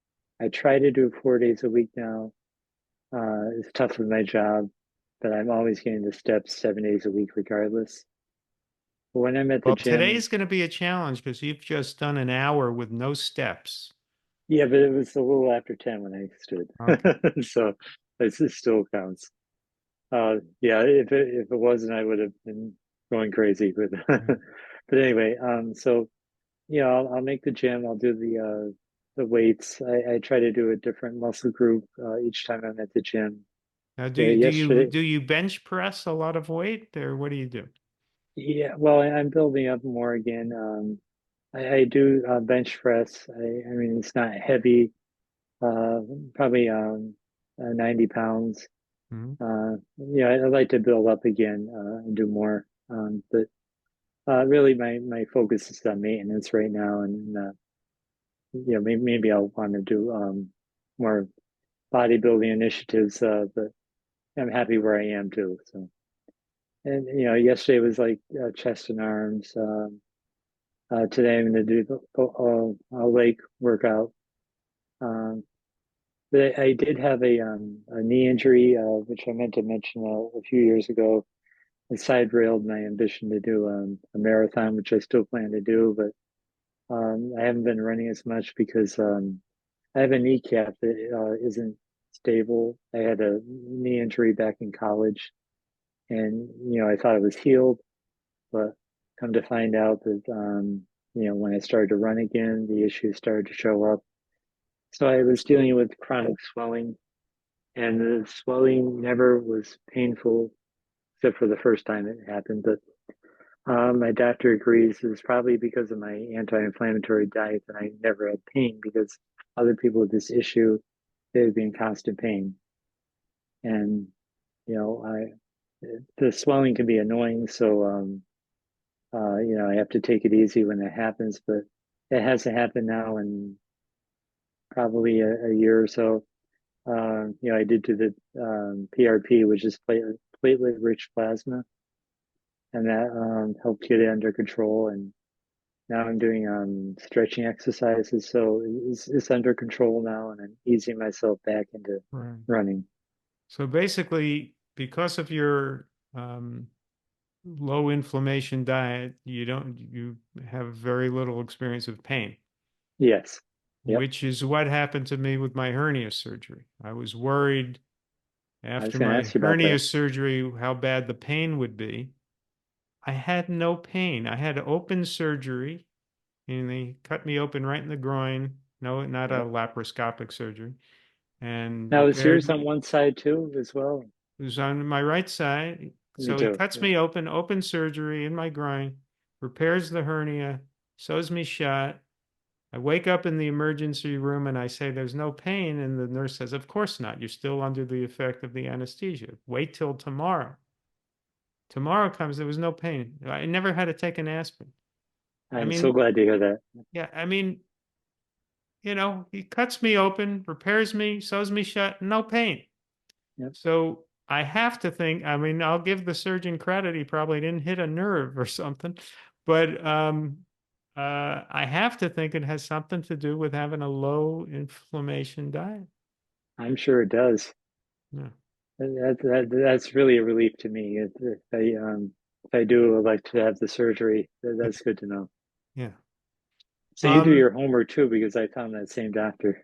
I try to do 4 days a week now. It's tough with my job, but I'm always getting the steps 7 days a week regardless. But when I'm at the Well, gym, today's going to be a challenge because you've just done an hour with no steps. yeah, but it was a little after 10 when I stood. Okay. So it still counts. Yeah, if it wasn't, I would have been going crazy with Yeah. but anyway, so yeah, I'll make the gym, I'll do the weights. I try to do a different muscle group each time I'm at the gym. Now, Yeah, yesterday, do you bench press a lot of weight or what do you do? yeah, well, I'm building up more again. I do bench press. I mean, it's not heavy, uh, probably 90 pounds. Mhm. I'd like to build up again and do more. But really, my focus is on maintenance right now, and maybe I'll want to do more bodybuilding initiatives. But I'm happy where I am too. So, and yesterday was like chest and arms. Today I'm going to do a leg workout. Um, but I did have a knee injury, which I meant to mention a few years ago. I side railed my ambition to do a marathon, which I still plan to do, but I haven't been running as much because I have a kneecap that isn't stable. I had a knee injury back in college, and I thought it was healed, but come to find out that when I started to run again, the issues started to show up. So I was dealing with chronic swelling, and the swelling never was painful except for the first time it happened. But my doctor agrees it was probably because of my anti-inflammatory diet that I never had pain because other people with this issue, they would be in constant pain. And, the swelling can be annoying. So, I have to take it easy when it happens, but it hasn't happened now in probably a year or so. I did do the PRP, which is platelet rich plasma, and that helped get it under control. And now I'm doing stretching exercises, so it's under control now, and I'm easing myself back into Right. running. So basically, because of your low inflammation diet, you have very little experience of pain, Yes. Yep. which is what happened to me with my hernia surgery. I was worried I was after going to my ask you about hernia that. surgery, how bad the pain would be. I had no pain. I had open surgery, and they cut me open right in the groin. No, not a Yep. laparoscopic surgery, and Now, is repaired yours on me. one side too, as well? It was on my right side. Me So he too. cuts Yeah. me open, open surgery in my groin, repairs the hernia, sews me shut. I wake up in the emergency room and I say, "There's no pain." And the nurse says, "Of course not. You're still under the effect of the anesthesia. Wait till tomorrow." Tomorrow comes, there was no pain. I never had to take an aspirin. I I'm so mean, glad to hear that. yeah, I mean, he cuts me open, repairs me, sews me shut, no pain. Yep. So I have to think, I mean, I'll give the surgeon credit. He probably didn't hit a nerve or something, but I have to think it has something to do with having a low inflammation diet. I'm sure it does. Yeah. That's really a relief to me. If I do like to have the surgery, that's good to know. Yeah. So you do Um, your homework too, because I found that same doctor.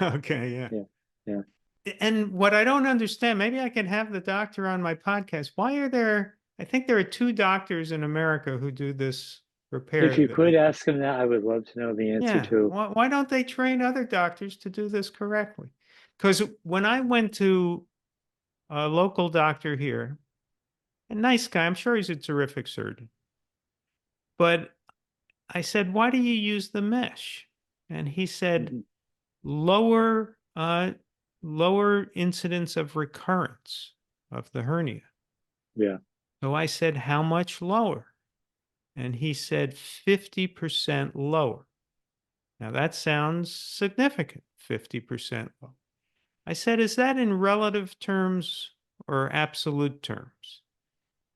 okay. Yeah. Yeah, yeah. And what I don't understand, maybe I can have the doctor on my podcast. Why are there, I think there are two doctors in America who do this If repair. you could ask him that, I would love to know the answer Yeah. too. Why don't they train other doctors to do this correctly? Because when I went to a local doctor here, a nice guy, I'm sure he's a terrific surgeon, but I said, "Why do you use the mesh?" And he said, Mhm. lower, lower incidence of recurrence of the hernia. Yeah, So I said, "How much lower?" And he said, 50% lower. Now that sounds significant, 50% lower. I said, "Is that in relative terms or absolute terms?"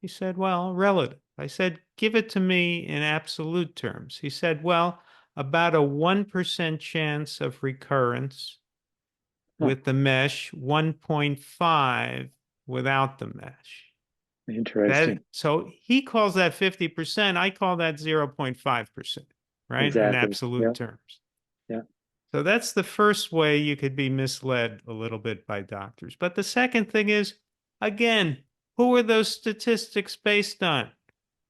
He said, "Well, relative." I said, "Give it to me in absolute terms." He said, "Well, about a 1% chance of recurrence huh. with the mesh, 1.5 without the mesh." Interesting. That, so he calls that 50%. I call that 0.5%, right? In Exactly. absolute Yeah, terms. yeah, So that's the first way you could be misled a little bit by doctors. But the second thing is, again, who are those statistics based on?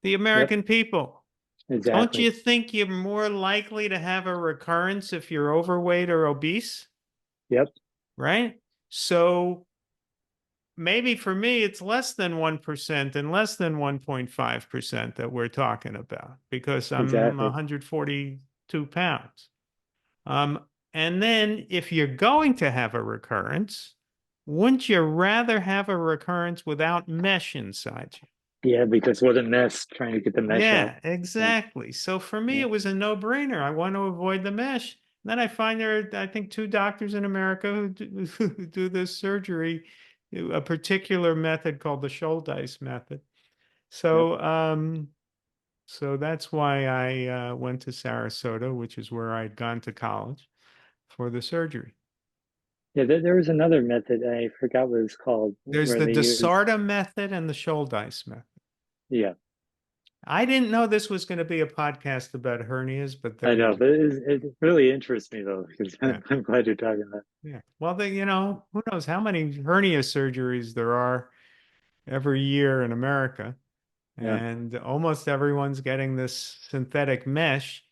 The yep, American people. Don't exactly. you think you're more likely to have a recurrence if you're overweight or obese? Yep, Right? So maybe for me, it's less than 1% and less than 1.5% that we're talking about because I'm exactly. 142 pounds. Um, and then if you're going to have a recurrence, wouldn't you rather have a recurrence without mesh inside you? Yeah, because what a mess trying to get the mesh out. Yeah, Yeah, exactly. So for me, yeah, it was a no-brainer. I want to avoid the mesh. Then I find there are, I think, two doctors in America who do this surgery, a particular method called the Schuldeis method. yep. So that's why I went to Sarasota, which is where I'd gone to college for the surgery. Yeah, there was another method, I forgot what it's called, There's where the they use, DeSarta method and the Schuldeis method. yeah, I didn't know this was going to be a podcast about hernias, but I there you know, go. but it really interests me though, because Yeah. I'm glad you're talking about Yeah. Well, who knows how many hernia surgeries there are every year in America. it. Yeah, And almost everyone's getting this synthetic mesh.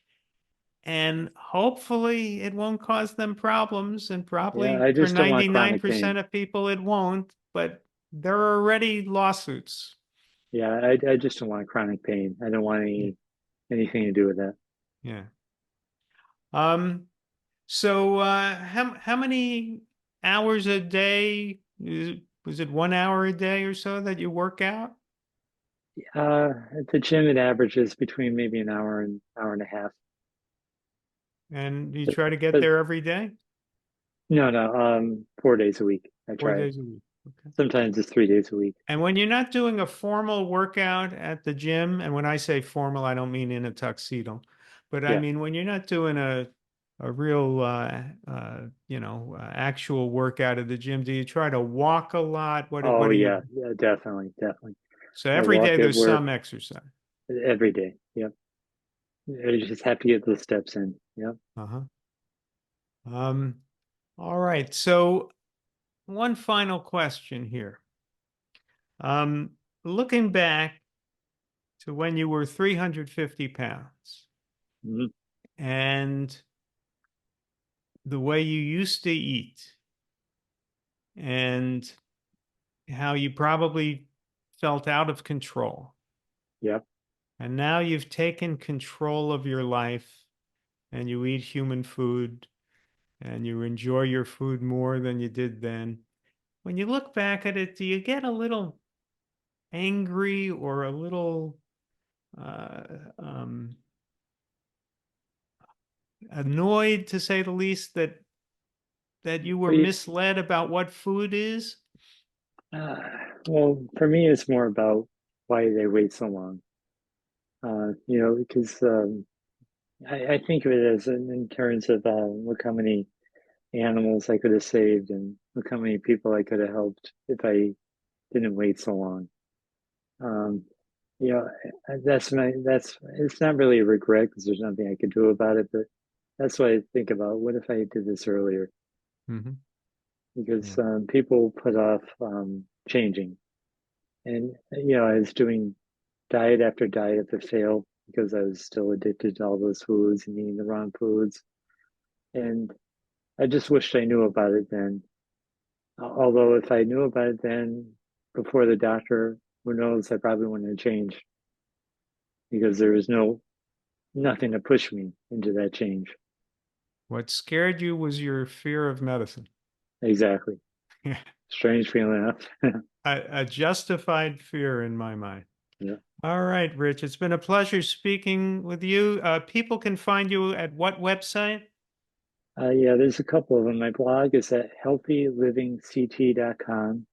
And hopefully it won't cause them problems. And yeah, probably I for just don't want chronic pain. 99% of people, it won't. But there are already lawsuits. Yeah, I just don't want chronic pain. I don't want Yeah. anything to do with that. Yeah. Um, so how many hours a day was it 1 hour a day or so that you work out? At the gym, it averages between maybe an hour and hour and a half. And you But, try to get but there every day? no, no, 4 days a week. I Four try. days a week. Okay. Sometimes it's 3 days a week. And when you're not doing a formal workout at the gym, and when I say formal, I don't mean in a tuxedo, but I Yeah. mean when you're not doing a real actual workout at the gym, do you try to walk a lot? What Oh do you yeah, yeah, definitely, definitely. so I every day walk at there's work some exercise. every day. Yep. I just have to get those steps in. Yep. Uh-huh. Um, all right. So one final question here. Looking back to when you were 350 pounds Mhm. and the way you used to eat and how you probably felt out of control. Yep. And now you've taken control of your life and you eat human food and you enjoy your food more than you did then. When you look back at it, do you get a little angry or a little uh, um, annoyed, to say the least, that you were Well, misled about what food is? well, for me, it's more about why they wait so long. Because I think of it as in terms of look how many animals I could have saved and look how many people I could have helped if I didn't wait so long. Um, you know, that's it's not really a regret because there's nothing I could do about it, but that's what I think about. What if I did this earlier? Mm-hmm. Because Yeah. people put off changing, and I was doing diet after diet that failed because I was still addicted to all those foods and eating the wrong foods, and I just wished I knew about it then. Although if I knew about it then before the doctor, who knows, I probably wouldn't have changed because there was nothing to push me into that change. What scared you was your fear of medicine. Exactly. Yeah. Strange feeling, huh? A justified fear in my mind. Yeah. All right, Rich. It's been a pleasure speaking with you. People can find you at what website? Yeah, there's a couple of them. My blog is at healthylivingct.com.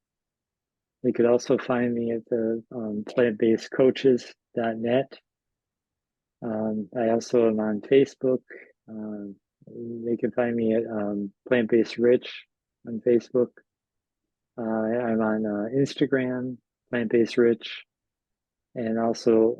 They could also find me at the plantbasedcoaches.net. I also am on Facebook. They can find me at Plant Based Rich on Facebook. I'm on Instagram, Plant Based Rich, and also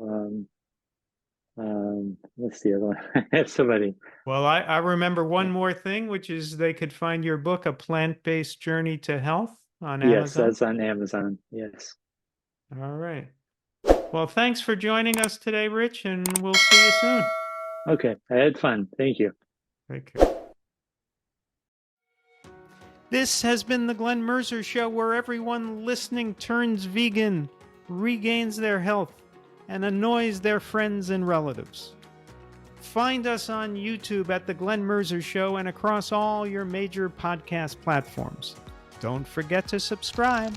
what's the other one? I have so many. Well, I remember one more thing, which is they could find your book, A Plant-Based Journey to Health, on Yes, Amazon. that's on Amazon. Yes. All right. Well, thanks for joining us today, Rich, and we'll see you soon. Okay, I had fun. Thank you. Take care. This has been the Glenn Mercer Show, where everyone listening turns vegan, regains their health, and annoys their friends and relatives. Find us on YouTube at The Glenn Mercer Show and across all your major podcast platforms. Don't forget to subscribe.